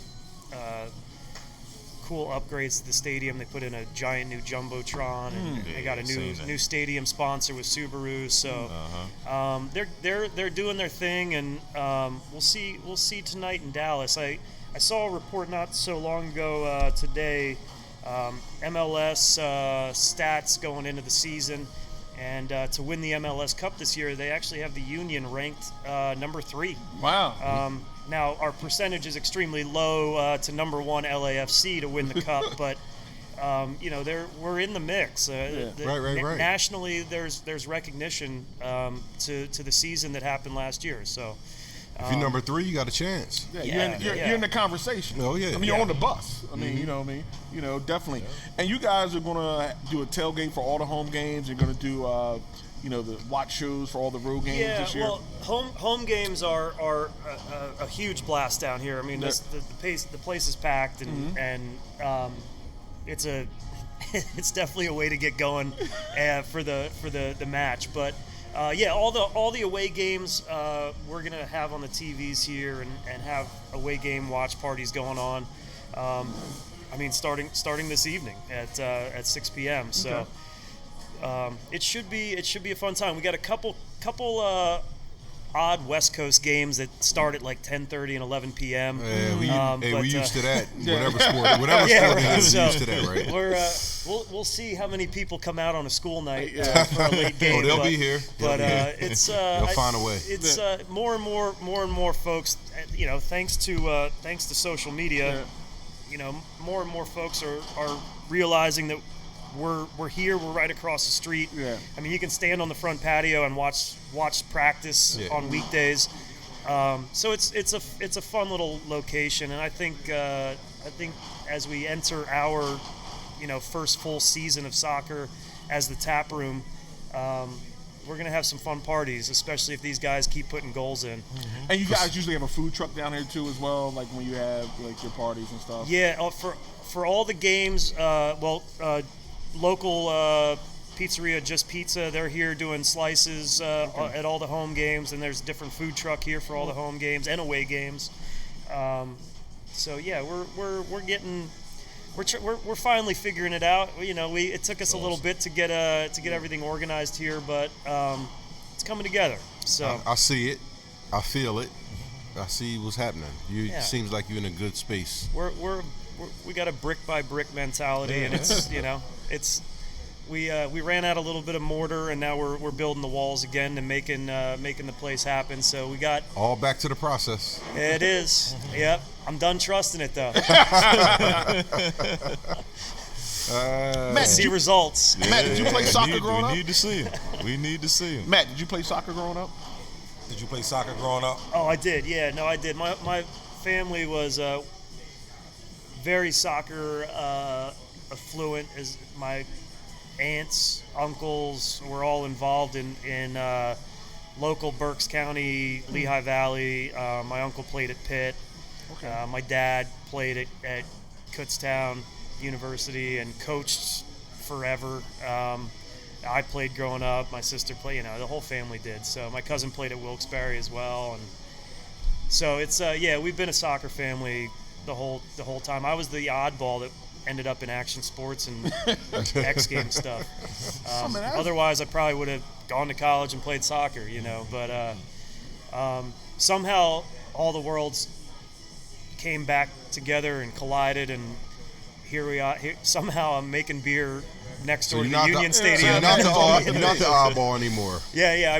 cool upgrades to the stadium. They put in a giant new jumbotron, and they got a new stadium sponsor with Subaru. So they're doing their thing, and we'll see tonight in Dallas. I saw a report not so long ago today, MLS stats going into the season, and to win the MLS Cup this year, they actually have the Union ranked number 3. Wow. Now, our percentage is extremely low to number 1 LAFC to win the Cup, but we're in the mix. Right. Nationally, there's recognition to the season that happened last year. So If you're number 3, you got a chance. Yeah, you're in the conversation. Oh, yeah. I mean, you're on the bus. I mean, you know what I mean? You know, definitely. And you guys are going to do a tailgate for all the home games. You're going to do, the watch shows for all the road games this year. Well, home games are a huge blast down here. I mean, the place is packed, and it's it's definitely a way to get going for the match. But all the away games we're gonna have on the TVs here and have away game watch parties going on. I mean, starting this evening at 6 p.m. So it should be a fun time. We got a couple odd West Coast games that start at like 10:30 and 11 p.m. Yeah, we used to that. Whatever sport it is, so used to that, right? We'll see how many people come out on a school night for a late game. They'll be here. It's they'll find a way. It's more and more folks. You know, thanks to social media. You know, more and more folks are realizing that we're here. We're right across the street. Yeah. I mean, you can stand on the front patio and watch practice on weekdays. So it's a fun little location, and I think as we enter our first full season of soccer as the Tap Room, we're gonna have some fun parties, especially if these guys keep putting goals in. And you guys usually have a food truck down here too, as well, like when you have like your parties and stuff. Yeah, for all the games, local pizzeria, Just Pizza, they're here doing slices at all the home games, and there's a different food truck here for all the home games and away games. So yeah, we're finally figuring it out. It took us a little bit to get everything organized here, but it's coming together. So I see it, I feel it, I see what's happening. It seems like you're in a good space. We got a brick by brick mentality, and it's we ran out a little bit of mortar, and now we're building the walls again and making the place happen. So we got all back to the process. It is. Yep. I'm done trusting it though. Matt, see results. Matt, did you play soccer growing up? We need to see him. We need to see him. Matt, did you play soccer growing up? Did you play soccer growing up? Oh, I did. Yeah, no, I did. My family was very soccer affluent. As my aunts, uncles were all involved in local Berks County, Lehigh Valley. My uncle played at Pitt. Okay. My dad played at Kutztown University and coached forever. I played growing up. My sister played. The whole family did. So my cousin played at Wilkes-Barre as well, and so it's we've been a soccer family the whole time. I was the oddball that ended up in action sports and X Games stuff. Otherwise, I probably would have gone to college and played soccer, But somehow all the worlds came back together and collided, and here we are. Somehow I'm making beer next door to the Union Stadium. So you're not the oddball anymore. Yeah.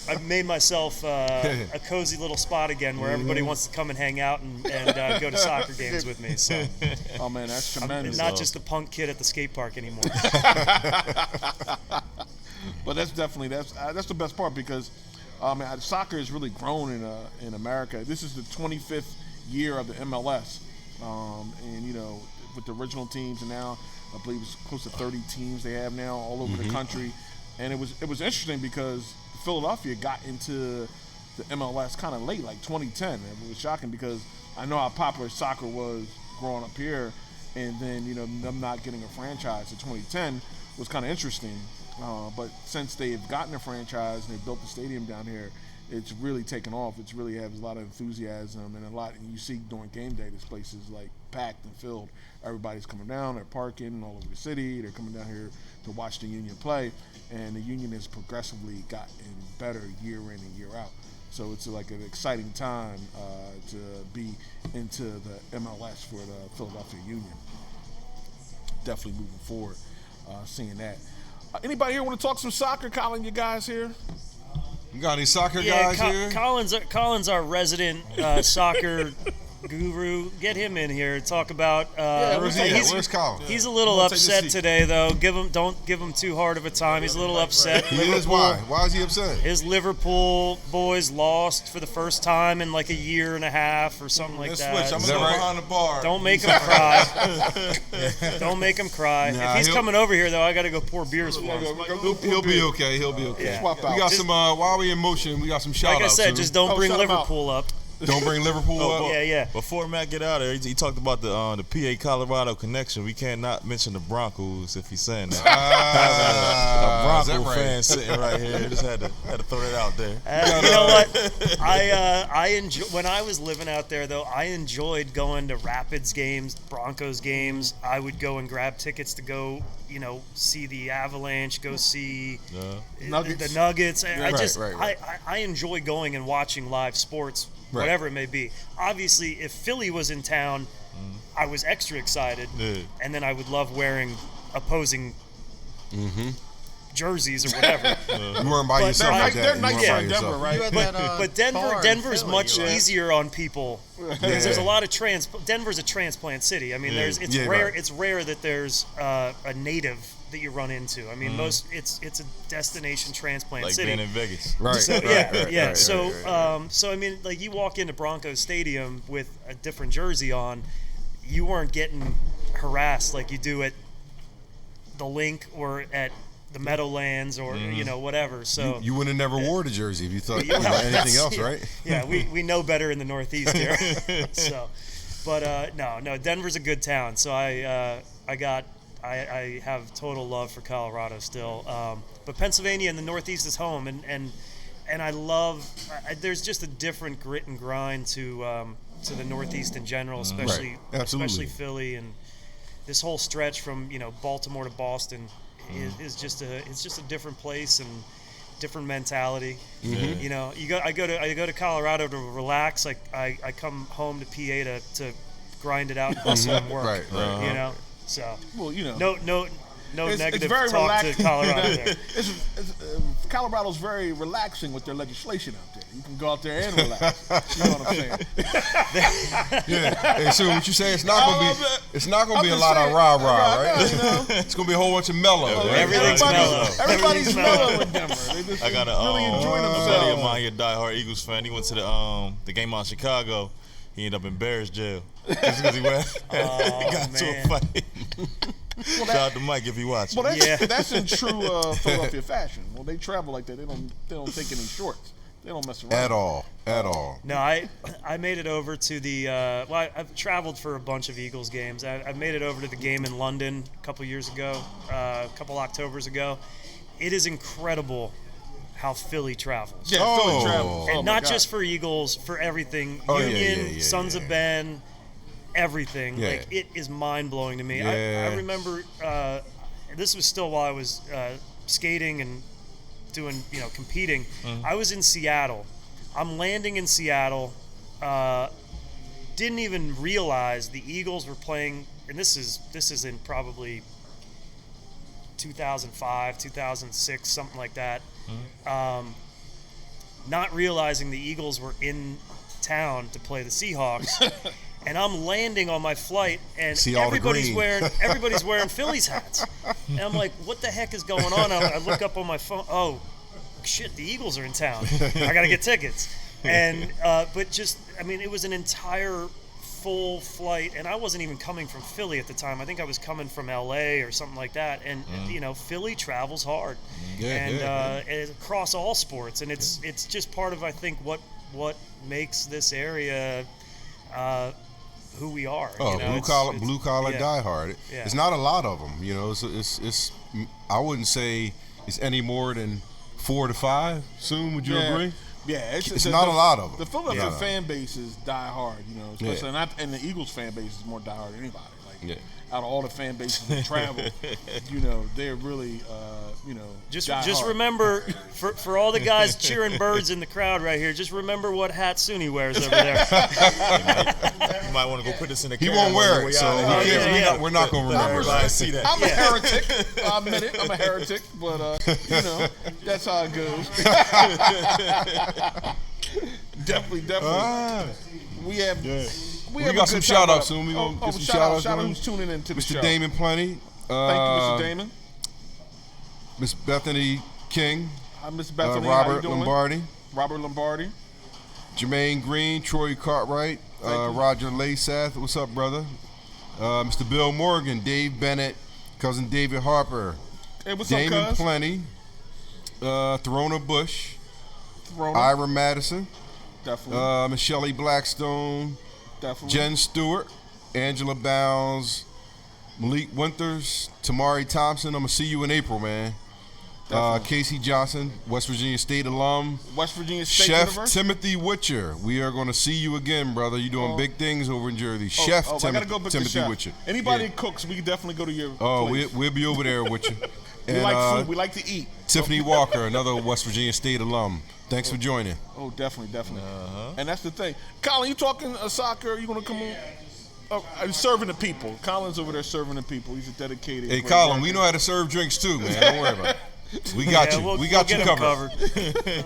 I made myself a cozy little spot again where everybody wants to come and hang out and go to soccer games with me. So, oh man, that's tremendous. I'm not just a punk kid at the skate park anymore. But that's definitely that's the best part, because soccer has really grown in America. This is the 25th year of the MLS, and with the original teams, and now I believe it's close to 30 teams they have now all over the country. And it was interesting because Philadelphia got into the MLS kind of late, like 2010. It was shocking because I know how popular soccer was growing up here, and then them not getting a franchise in 2010 was kind of interesting. But since they've gotten a franchise and they built the stadium down here, it's really taken off. It's really has a lot of enthusiasm and you see during game day, this place is like packed and filled. Everybody's coming down, they're parking all over the city, they're coming down here to watch the Union play, and the Union has progressively gotten better year in and year out. So it's like an exciting time to be into the MLS for the Philadelphia Union. Definitely moving forward, seeing that. Anybody here want to talk some soccer? Colin, you guys here? You got any soccer guys here? Colin's our resident soccer guru. Get him in here. Talk about. Where's he at? Where's Colin? He's a little upset today, though. Don't give him too hard of a time. He's a little upset. He is. Why? Why is he upset? His Liverpool boys lost for the first time in like a year and a half or something like that. Switch. I'm gonna go behind the bar. Don't make him cry. Don't make him cry. Nah, if he's coming over here, though, I got to go pour beers for him. He'll be okay. He'll be okay. Yeah. Swap out. We got some. While we in motion, we got some shout Like I outs. said, just don't bring shout him out. Liverpool up. Don't bring Liverpool up. Yeah. Before Matt get out of there, he talked about the PA Colorado connection. We can't not mention the Broncos if he's saying that. A Is that Bronco right? fan sitting right here. Just had to throw that out there. You know what? I enjoy when I was living out there, though. I enjoyed going to Rapids games, Broncos games. I would go and grab tickets to go, see the Avalanche, go see the Nuggets. I enjoy going and watching live sports, whatever it may be. Obviously, if Philly was in town, I was extra excited, and then I would love wearing opposing jerseys or whatever. You weren't by yourself like that. They're You nice weren't by in yourself. Denver, right? But Denver's much easier on people because there's a lot of Denver's a transplant city. I mean, it's rare. Right. It's rare that there's a native that you run into. I mean, it's a destination transplant Like city. being in Vegas. Right. So right. So I mean, like you walk into Broncos Stadium with a different jersey on, you weren't getting harassed like you do at the Link or at the Meadowlands or whatever. So You would have never wore the jersey if you thought Yeah, anything else, right? Yeah, we know better in the Northeast here. So, but no, Denver's a good town. So I have total love for Colorado still. But Pennsylvania and the Northeast is home, and I love. There's just a different grit and grind to the Northeast in general, especially Philly, and this whole stretch from Baltimore to Boston is just a different place and different mentality. I go to Colorado to relax. I come home to PA to grind it out and hustle and work. Right. So no It's negative very talk relaxing. to Colorado there. Colorado's very relaxing with their legislation out there. You can go out there and relax. You know what I'm saying? Hey, so what you say? It's not gonna be a lot of rah right? It's gonna be a whole bunch of mellow. Right? Everything's mellow. Everybody's mellow in Denver. They just I got really enjoy a buddy of themselves. mine, he a diehard Eagles fan. He went to the game out in Chicago. He ended up in Bears jail just because he got into a fight. Shout out to Mike if he watching. Well, that's in true Philadelphia fashion. Well, they travel like that. They don't take any shorts. They don't mess around At all. No, I made it over to the I've traveled for a bunch of Eagles games. I've made it over to the game in London a couple years ago, a couple Octobers ago. It is incredible how Philly travels. Yeah, Philly travels. And not just for Eagles, for everything. Union, Sons of Ben, everything. Yeah. Like, it is mind-blowing to me. Yeah. I remember this was still while I was skating and doing, competing. I was in Seattle. I'm landing in Seattle. Didn't even realize the Eagles were playing, and this is in probably 2005, 2006, something like that. Not realizing the Eagles were in town to play the Seahawks. And I'm landing on my flight, and everybody's wearing Phillies hats. And I'm like, what the heck is going on? I look up on my phone. Oh, shit, the Eagles are in town. I got to get tickets. And it was an entire full flight, and I wasn't even coming from Philly at the time. I think I was coming from LA or something like that. And Philly travels hard, and across all sports, and it's just part of, I think, what makes this area who we are. Blue collar diehard. Yeah. It's not a lot of them. It's I wouldn't say it's any more than 4 to 5. Soon, would you agree? Yeah, it's not a lot of them. The Philadelphia fan base is diehard, especially, and the Eagles fan base is more diehard than anybody. Like, out of all the fan bases that travel, they're really, just remember, for all the guys cheering birds in the crowd right here, just remember what hat Sunni wears over there. You might want to go put this in the camera. He won't wear it, so we're not going to remember. Everybody see that. I'm a heretic. I admit it. I'm a heretic, but that's how it goes. Definitely. We We have a got some good shout time outs soon. We up. gonna get some shout shout out outs. who's tuning in to the Mr. show. Damon Plenty. Thank you, Mr. Damon. Miss Bethany King. Hi, Miss Bethany. How you Robert doing? Lombardi. Robert Lombardi. Jermaine Green. Troy Cartwright. Roger Laysath. What's up, brother? Mr. Bill Morgan. Dave Bennett. Cousin David Harper. Hey, what's Damon up, cuz? Plenty. Therona Bush. Throna. Ira Madison. Definitely. Miss Shelley Blackstone. Definitely. Jen Stewart. Angela Bounds. Malik Winters. Tamari Thompson. I'm going to see you in April, man. Casey Johnson, West Virginia State alum. West Virginia State Chef University? Timothy Witcher. We are going to see you again, brother. You're doing big things over in Jersey. Chef I gotta go back to Timothy chef. Witcher. Anybody that cooks, we can definitely go to your place. We'll be over there with you. We like food. We like to eat. Tiffany Walker, another West Virginia State alum. Thanks for joining. Oh, definitely. And that's the thing. Colin, you talking soccer? You gonna come on? I'm serving the people. Colin's over there serving the people. He's a dedicated. Hey, great Colin, worker. we know how to serve drinks too, man. Don't worry about it. We got you. We'll We got get you them covered.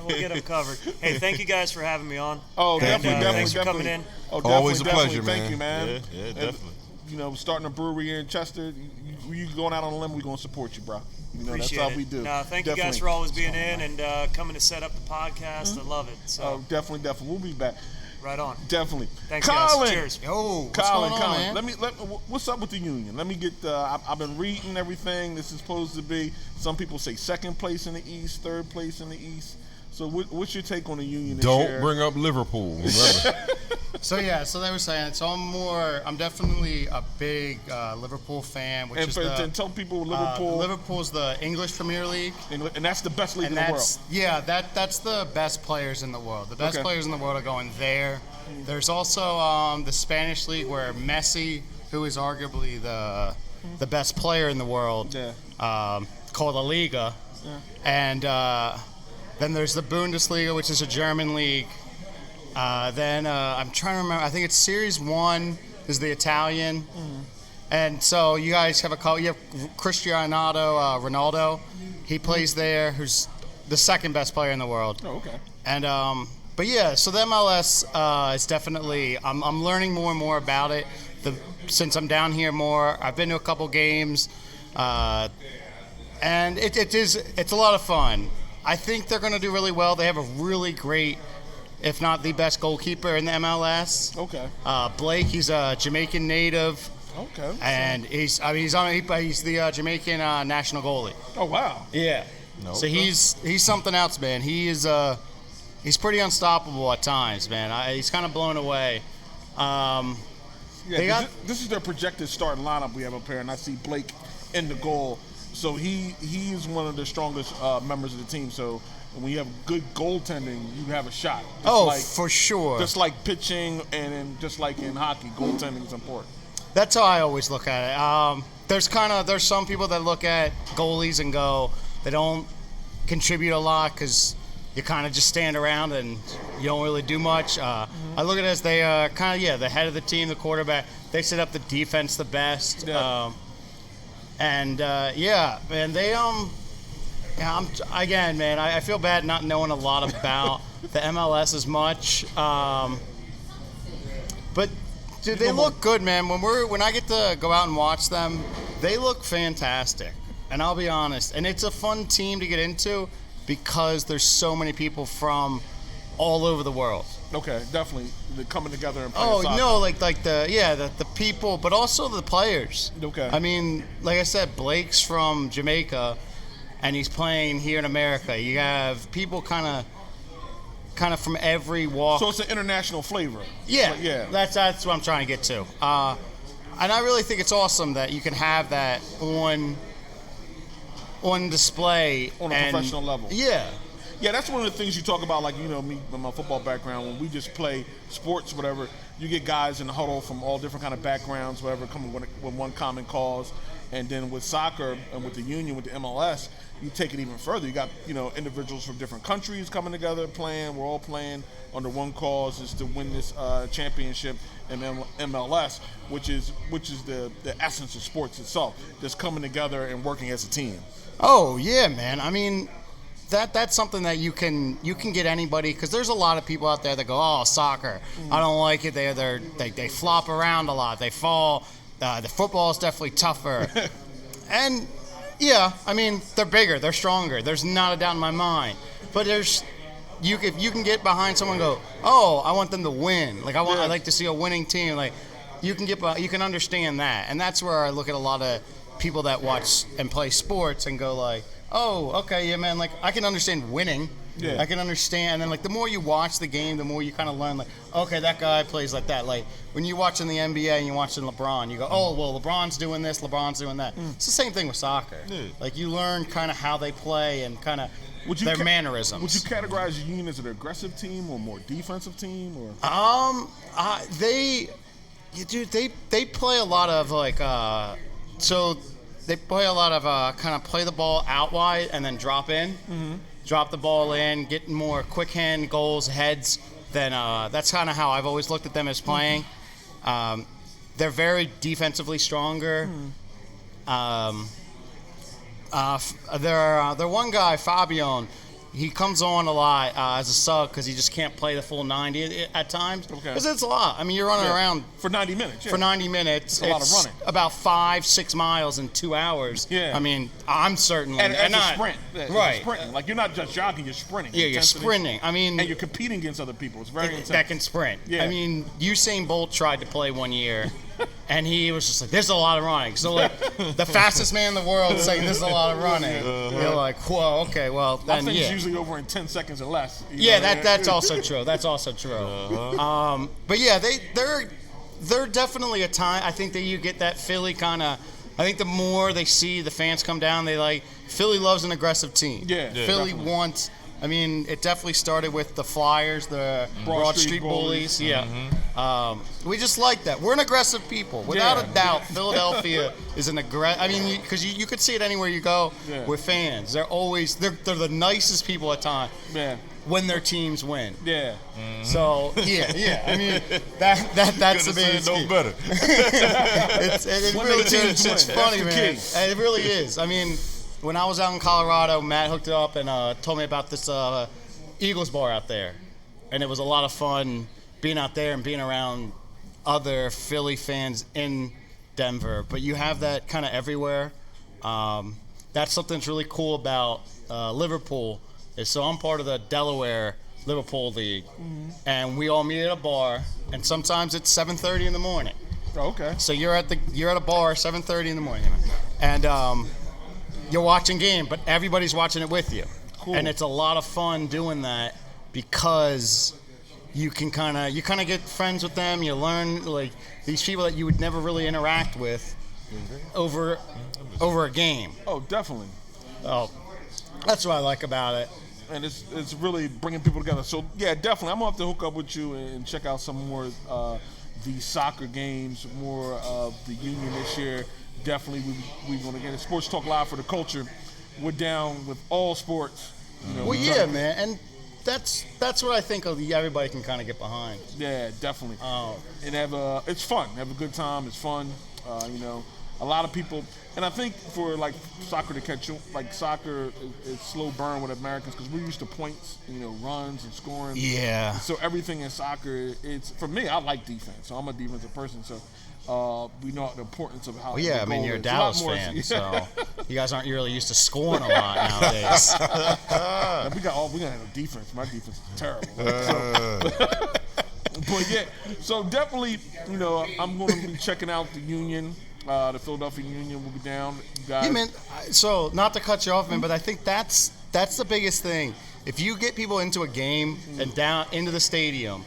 We'll get them covered. Hey, thank you guys for having me on. Oh, And, definitely. thanks for coming in. Oh, Always a definitely. pleasure, Thank man. you, man. Yeah, And, definitely. you know, starting a brewery here in Chester. You going out on a limb? We're gonna support you, bro. You know, Appreciate that's it. how we do. No, thank you guys Definitely. for always being in and coming to set up the podcast. I love it. So Oh, definitely. We'll be back. right on. Definitely. Thanks, Colin. guys. Cheers. Yo, what's Colin, going on, man? what's up with the union? Let me get. I've been reading everything. This is supposed to be. Some people say second place in the East, third place in the East. So what's your take on the union this year? Don't bring up Liverpool. Remember. So they were saying. So I'm definitely a big Liverpool fan, which is And tell people Liverpool, Liverpool's the English Premier League, and that's the best league and in the world. that's the best players in the world. The best Okay. players in the world are going there. There's also the Spanish league where Messi, who is arguably the best player in the world, called La Liga, and then there's the Bundesliga, which is a German league. Then I'm trying to remember. I think it's Series 1 is the Italian. And so you guys have you have Cristiano Ronaldo. He plays there, who's the second best player in the world. Oh, okay. And but yeah, so the MLS is definitely. I'm learning more and more about it. Since I'm down here more, I've been to a couple games, and it's a lot of fun. I think they're going to do really well. They have a really great, if not the best goalkeeper in the MLS. Okay. Blake, he's a Jamaican native. Okay. And he's the Jamaican national goalie. Oh wow. Yeah. So he's something else, man. He's pretty unstoppable at times, man. He's kind of blown away. This is their projected starting lineup we have up here, and I see Blake in the goal. So he is one of the strongest members of the team. So when you have good goaltending, you have a shot. For sure. Just like pitching and just like in hockey, goaltending is important. That's how I always look at it. There's some people that look at goalies and go, they don't contribute a lot because you kind of just stand around and you don't really do much. I look at it as they the head of the team, the quarterback. They set up the defense the best. Yeah. I feel bad not knowing a lot about the MLS as much. But dude, they look good, man. When I get to go out and watch them, they look fantastic. And I'll be honest, and it's a fun team to get into because there's so many people from all over the world. Okay, definitely. They're coming together and playing soccer. No, the people, but also the players. Okay. I mean, like I said, Blake's from Jamaica, and he's playing here in America. You have people kind of from every walk. So it's an international flavor. Yeah, yeah. That's what I'm trying to get to. And I really think it's awesome that you can have that on display On a professional level. Yeah. Yeah, that's one of the things you talk about, like, you know, me with my football background, when we just play sports, whatever, you get guys in the huddle from all different kind of backgrounds, whatever, coming with one common cause. And then with soccer and with the union, with the MLS, you take it even further. You got, you know, individuals from different countries coming together, playing. We're all playing under one cause, is to win this championship in MLS, which is the essence of sports itself, just coming together and working as a team. Oh, yeah, man. I mean, that's something that you can get anybody, because there's a lot of people out there that go, oh, soccer, I don't like it. They flop around a lot. They fall. The football is definitely tougher. And yeah, I mean, they're bigger, they're stronger. There's not a doubt in my mind. But if you can get behind someone and go, oh, I want them to win. Like I like to see a winning team. Like you can understand that, and that's where I look at a lot of people that watch and play sports and go like, oh, okay, yeah, man, like I can understand winning. Yeah. I can understand, and then like the more you watch the game, the more you kind of learn like, okay, that guy plays like that. Like when you're watching the NBA and you're watching LeBron, you go, oh, well, LeBron's doing this, LeBron's doing that. It's the same thing with soccer. Yeah. Like you learn kind of how they play and kind of their mannerisms. Would you categorize the Union as an aggressive team or more defensive team, or? They play a lot of like so they play a lot of kind of play the ball out wide and then drop in. Mm-hmm. Drop the ball in, get more quick hand goals, heads. Then that's kind of how I've always looked at them as playing. They're very defensively stronger. They're one guy, Fabian. He comes on a lot as a sub because he just can't play the full 90 at times. Because it's a lot. I mean, you're running around for 90 minutes. Yeah. For 90 minutes, it's a lot of running. About 5-6 miles in 2 hours. Yeah. I mean, I'm certainly and a sprint. Right. Sprinting. Like you're not just jogging, you're sprinting. Yeah, you're sprinting. I mean, and you're competing against other people. It's very intense. That can sprint. Yeah. I mean, Usain Bolt tried to play one year. And he was just like, "There's a lot of running." So like, the fastest man in the world saying, "There's a lot of running." You're like, "Whoa, okay, well then." I think it's usually over in 10 seconds or less. That's also true. That's also true. But yeah, they're definitely a time. I think that you get that Philly kind of. I think the more they see the fans come down, they like Philly loves an aggressive team. Yeah, Philly definitely. wants. I mean, it definitely started with the Flyers, the Broad Street Bullies. Yeah. We just like that. We're an aggressive people. Without a doubt, Philadelphia is an aggressive. I mean, because you could see it anywhere you go with fans. They're always, they're the nicest people at times when their teams win. Yeah. So, yeah. I mean, that's the biggest no better. It really is. It's funny, man. It really is. I mean, when I was out in Colorado, Matt hooked it up and told me about this Eagles bar out there. And it was a lot of fun being out there and being around other Philly fans in Denver. But you have that kind of everywhere. That's something that's really cool about Liverpool. So I'm part of the Delaware Liverpool League. And we all meet at a bar. And sometimes it's 7:30 in the morning. Oh, okay. So you're at a bar 7:30 in the morning. And you're watching game, but everybody's watching it with you. Cool. And it's a lot of fun doing that because you can kind of get friends with them. You learn like these people that you would never really interact with over a game. Oh, definitely. Oh, that's what I like about it. And it's really bringing people together. So yeah, definitely, I'm gonna have to hook up with you and check out some more the soccer games, more of the Union this year. Definitely, we want to get it. Sports Talk Live for the culture. We're down with all sports. Well, yeah, man, and that's what I think everybody can kind of get behind. Yeah, definitely. And it's fun. Have a good time. It's fun. A lot of people, and I think for like soccer to catch, like soccer is slow burn with Americans because we're used to points, runs and scoring. Yeah. So everything in soccer, it's for me. I like defense, so I'm a defensive person. So. We know the importance of how. Well, yeah, I mean you're a Dallas fan, so you guys aren't really used to scoring a lot nowadays. We got no defense. My defense is terrible. But yeah, so definitely, I'm going to be checking out the Union. The Philadelphia Union will be down. You guys. Yeah, man. So not to cut you off, man, but I think that's the biggest thing. If you get people into a game and down into the stadium.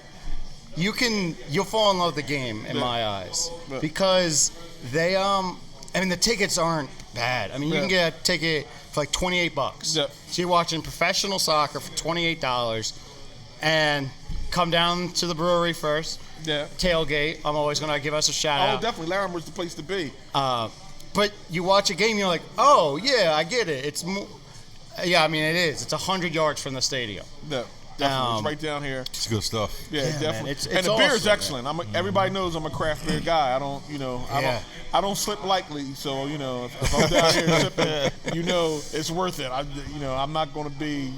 You'll fall in love with the game in my eyes because they the tickets aren't bad. I mean you can get a ticket for like $28. So you're watching professional soccer for $28 and come down to the brewery first. Yeah. Tailgate. I'm always gonna give us a shout out. Oh, definitely. Larimer's the place to be. But you watch a game, you're like, oh yeah, I get it. It is. It's 100 yards from the stadium. Yeah. Definitely. It's right down here. It's good stuff. Yeah, definitely. It's and the beer is awesome, excellent. Everybody knows I'm a craft beer guy. I don't slip lightly. So if I'm down here sipping, it's worth it. I'm not going to be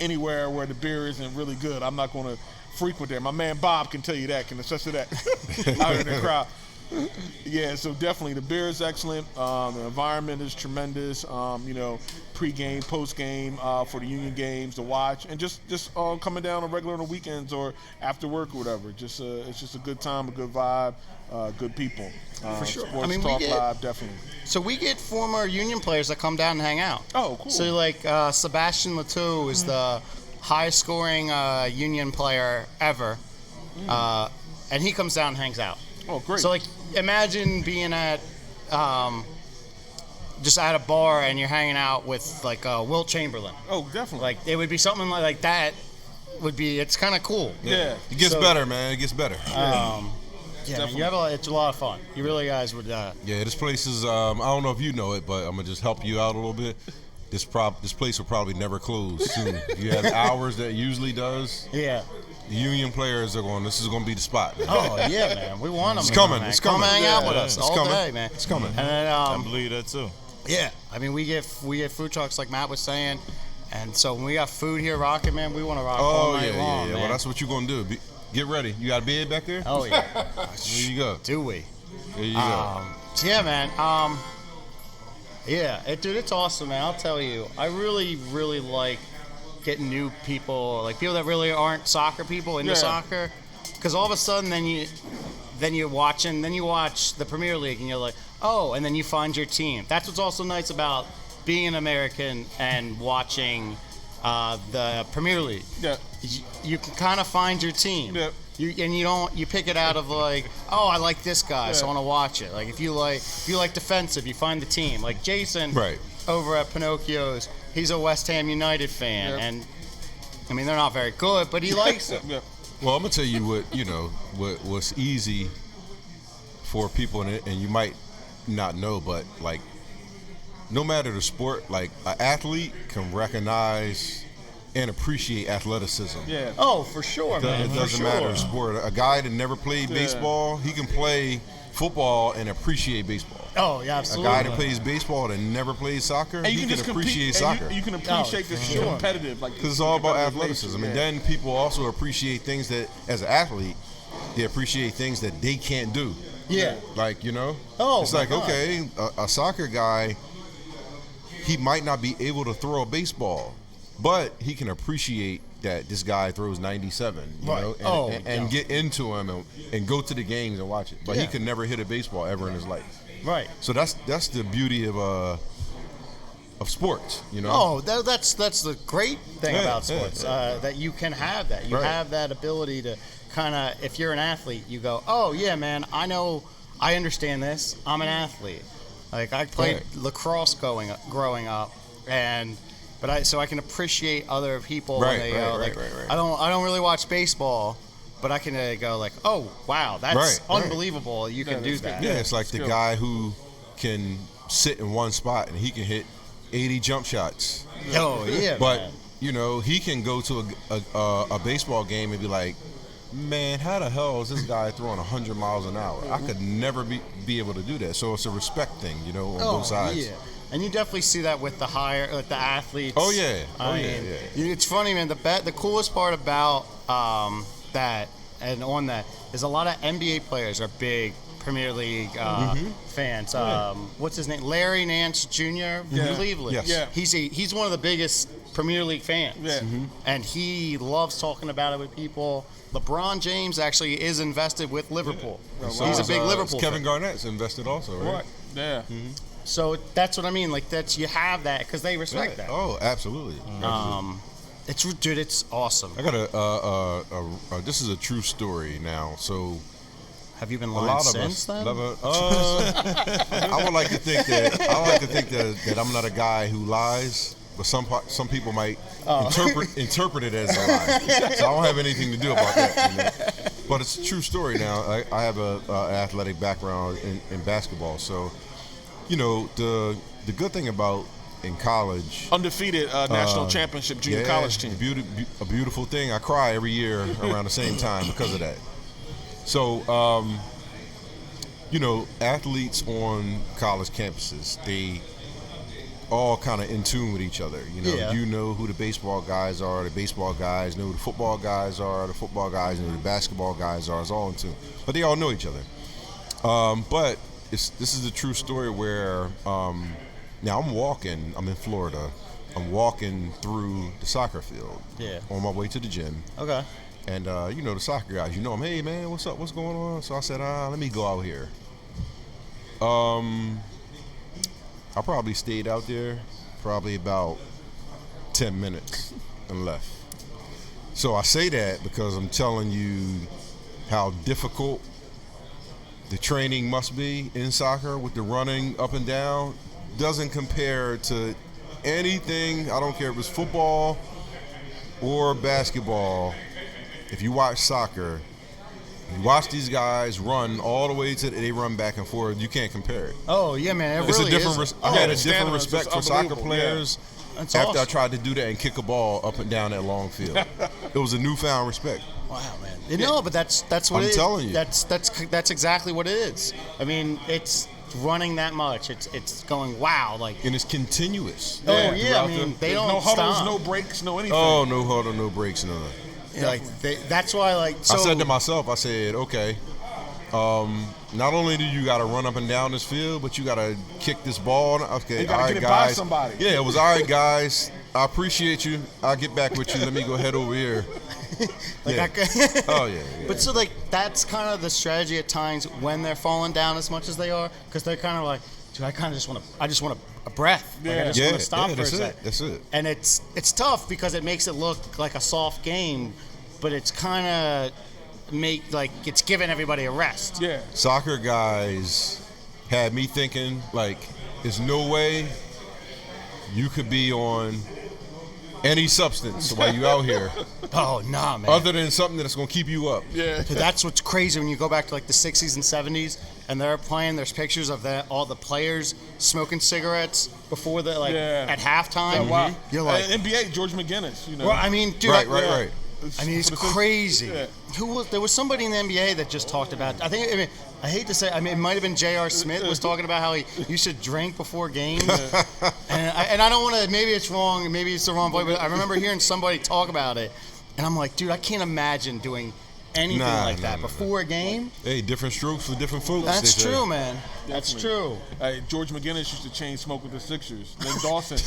anywhere where the beer isn't really good. I'm not going to frequent there. My man Bob can tell you that. Can attest to that out in the crowd. Yeah, so definitely the beer is excellent. The environment is tremendous. Pre-game, post-game for the Union games to watch, and just coming down on regular on the weekends or after work or whatever. It's just a good time, a good vibe, good people. For sure. Sports Talk Live, definitely. So we get former Union players that come down and hang out. Oh, cool. So like Sebastian Latou is the highest scoring Union player ever, and he comes down and hangs out. Oh, great. So like imagine being at just at a bar and you're hanging out with like Wilt Chamberlain. Oh, definitely. Like it would be something like that. It's kind of cool. Yeah. It gets better, man. It gets better. Yeah, man, it's a lot of fun. You really guys would. Yeah, this place is. I don't know if you know it, but I'm gonna just help you out a little bit. This place will probably never close soon. You have hours that it usually does. Yeah. The Union players are going. This is going to be the spot. Man. Oh yeah, man. We want them. It's coming. Man. It's coming. Come hang out with us It's all coming. day, man. It's coming. And then, I believe that too. yeah, I mean we get food trucks like Matt was saying, and so when we got food here rocking, man, we want to rock all night long. yeah. Man. Well, that's what you're going to do. Get ready. You got a bed back there? Oh yeah. There you go. Do we? There you go. Yeah, man. Dude, it's awesome, man. I'll tell you, I really, really like getting new people, like people that really aren't soccer people into soccer, because all of a sudden, then you watch the Premier League, and you're like, oh, and then you find your team. That's what's also nice about being an American and watching the Premier League. Yeah. You can kind of find your team. Yeah. You pick it out of like, oh, I like this guy, so I want to watch it. Like if you like defensive, you find the team. Like Jason, Right. over at Pinocchio's, he's a West Ham United fan, and I mean they're not very good, but he likes them. Yeah. Well, I'm gonna tell you what's easy for people, and you might not know, but like, no matter the sport, like an athlete can recognize and appreciate athleticism. Yeah. Oh, for sure, man. It doesn't matter the sport. A guy that never played baseball, he can play football and appreciate baseball. Oh, yeah, A absolutely. guy that plays baseball that never played soccer, And he can appreciate soccer. You can appreciate this competitive, like Because it's all about athleticism. And then people also appreciate things that, as an athlete, they appreciate things that they can't do. Yeah. Like, Oh, it's like, my God. okay, a soccer guy, he might not be able to throw a baseball, but he can appreciate that this guy throws 97, you know, and get into him and go to the games and watch it. But he could never hit a baseball ever in his life. Right. So that's the beauty of sports, Oh, that's the great thing about sports, yeah. that you can have that. You have that ability to kind of, if you're an athlete, you go, oh, yeah, man, I understand this. I'm an athlete. Like, I played lacrosse growing up, so I can appreciate other people when they go, like, I don't really watch baseball, but I can go like, oh, wow, that's unbelievable. You can do that. Yeah, it's like the guy who can sit in one spot and he can hit 80 jump shots. Oh, yeah, But, man. he can go to a baseball game and be like, man, how the hell is this guy throwing 100 miles an hour? I could never be able to do that. So it's a respect thing, on both sides. Yeah. And you definitely see that with the athletes. Oh, yeah. It's funny, man. The coolest part about that and on that is a lot of NBA players are big Premier League fans. What's his name? Larry Nance Jr. from Cleveland. Yes. Yeah. He's one of the biggest Premier League fans. Yeah. And he loves talking about it with people. LeBron James actually is invested with Liverpool. He's a big Liverpool Kevin fan. Garnett's invested also, right? Yeah. So that's what I mean. Like you have that because they respect that. Oh, absolutely. It's awesome. I got this is a true story now. So have you been a lying lot of since us, then? I would like to think that I'm not a guy who lies, but some people might interpret it as a lie. So I don't have anything to do about that. But it's a true story now. I have an athletic background in basketball, so the good thing about in college. Undefeated national championship junior college team. A beautiful thing. I cry every year around the same time because of that. So, athletes on college campuses, they all kind of in tune with each other. You know who the baseball guys are. The baseball guys know who the football guys are. The football guys know who the basketball guys are. It's all in tune. But they all know each other. But this is a true story where now I'm in Florida. I'm walking through the soccer field on my way to the gym. Okay. And, the soccer guys, them, hey, man, what's up? What's going on? So I said, let me go out here. I probably stayed out there probably about 10 minutes and left. So I say that because I'm telling you how difficult the training must be in soccer with the running up and down. Doesn't compare to anything. I don't care if it's football or basketball. If you watch soccer, you watch these guys run all the way they run back and forth. You can't compare it. Oh yeah, man, It's really a different. is. I had a different respect for soccer players That's after I awesome. tried to do that and kick a ball up and down that long field. It was a newfound respect. Wow, man. No, but that's what I'm it is. telling you. That's exactly what it is. I mean, it's running that much. It's going wow, like. And it's continuous. Oh yeah, I throughout mean they There's don't no huddles, stop. no breaks, no anything. Oh, no huddle, no breaks, no. That's why so. I said to myself, I said, okay, not only do you got to run up and down this field, but you got to kick this ball. Okay, You gotta all get right, it by guys. somebody. Yeah, it was all right, guys. I appreciate you. I'll get back with you. Let me go head over here. Yeah. Oh, yeah. But so that's kind of the strategy at times when they're falling down as much as they are, because they're kind of like, dude, I just want a breath. Like, I just want to stop for a that's sec. it. That's it. And it's tough because it makes it look like a soft game, but it's kind of it's giving everybody a rest. Yeah. Soccer guys had me thinking, like, there's no way you could be on any substance while you out here Oh nah, man. other than something that's going to keep you up. Yeah. So that's what's crazy when you go back to like the 60s and 70s and they're playing. There's pictures of all the players smoking cigarettes before at halftime. Wow. You're like, NBA, George McGinnis, well, I mean, dude, Right. I mean, it's crazy. Yeah. There was somebody in the NBA that just talked about. I hate to say. It might have been J.R. Smith was talking about how you should drink before games. And I don't want to. Maybe it's wrong. Maybe it's the wrong boy. But I remember hearing somebody talk about it, and I'm like, dude, I can't imagine doing anything like that before a game. Hey, different strokes for different folks. That's they say. true, man. That's true. George McGinnis used to chain smoke with the Sixers. Then Dawson,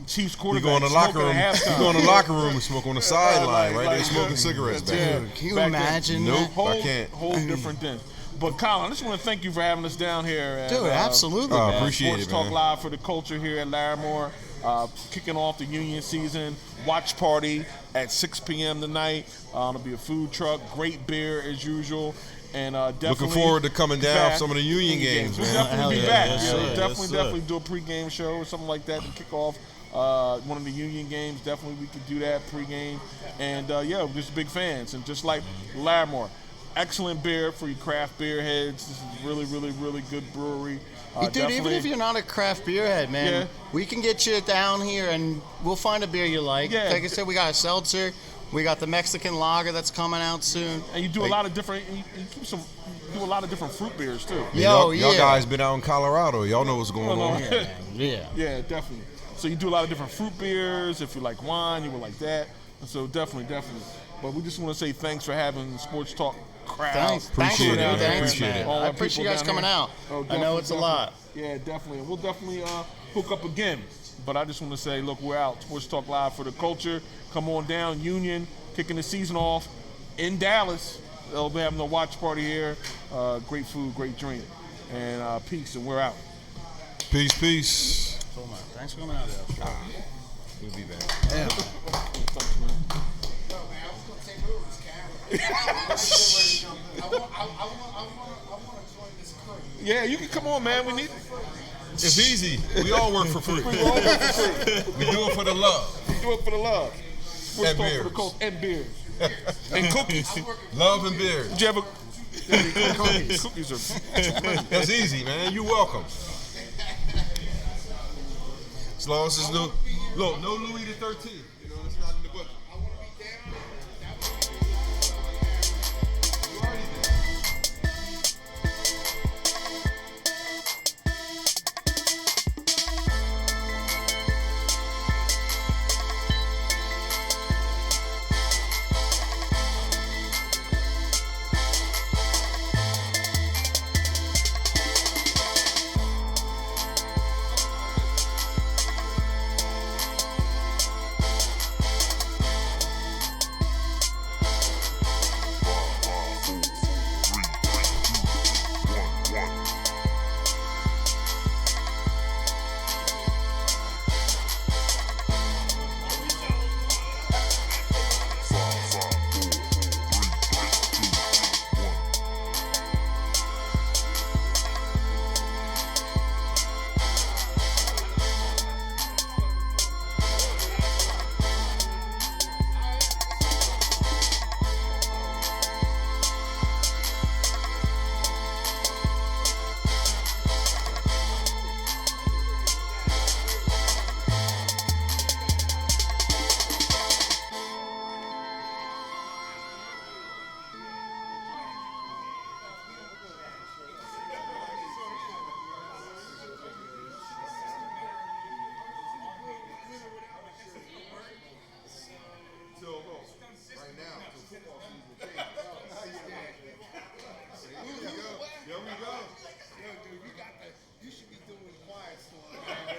Chiefs You quarterback, go in the locker room. smoking at You halftime. go in the locker room and smoke on the sideline, right? They're smoking cigarettes back Yeah. there. Can you Back then. imagine? Nope. that? I can't. Whole different thing. But Colin, I just want to thank you for having us down here. At, Dude, absolutely, I man. appreciate Sports it, Talk man. Live for the culture here at Larimore. Kicking off the Union season. Watch party at 6 p.m. tonight. There'll be a food truck. Great beer as usual. And definitely Looking forward to coming down back. for some of the Union games, We'll man. definitely be Hell back. yeah. Yes, Yeah, sir. we'll Yes, definitely do a pregame show or something like that to kick off one of the Union games. Definitely we could do that pregame. And we're just big fans. And just like Larimore, excellent beer for you craft beer heads. This is really, really, really good brewery. Dude, even Definitely- if you're not a craft beer head, man, Yeah. we can get you down here and we'll find a beer you like. Yeah. Like I said, we got a seltzer. We got the Mexican lager that's coming out soon. And you do a lot of different. You do a lot of different fruit beers too. Y'all guys been out in Colorado. Y'all know what's going on. Yeah. Yeah, definitely. So you do a lot of different fruit beers. If you like wine, you would like that. And so definitely. But we just want to say thanks for having the Sports Talk crowd. Thanks, Appreciate it, man. man. Thanks, Appreciate man. it. All I our appreciate you people guys down coming here. out. Oh, I know it's a lot. Yeah, definitely. And we'll definitely hook up again. But I just want to say, look, we're out. Sports Talk Live for the culture. Come on down. Union kicking the season off in Dallas. They'll be having a watch party here. Great food, great drink. And peace, and we're out. Peace. Thanks for coming out. We'll be back. Yeah, you can come on, man. We need. It's easy. We all work for free. We do it for the love. We do it for the love. Sports And Talk for beers. the culture and beers and cookies. Love and beer. Did you ever? Cookies are. That's easy, man. You welcome. As long as it's no Louis the 13th. You know, it's not in the book.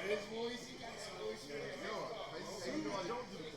His voice, he got his voice. Yo, you know I don't do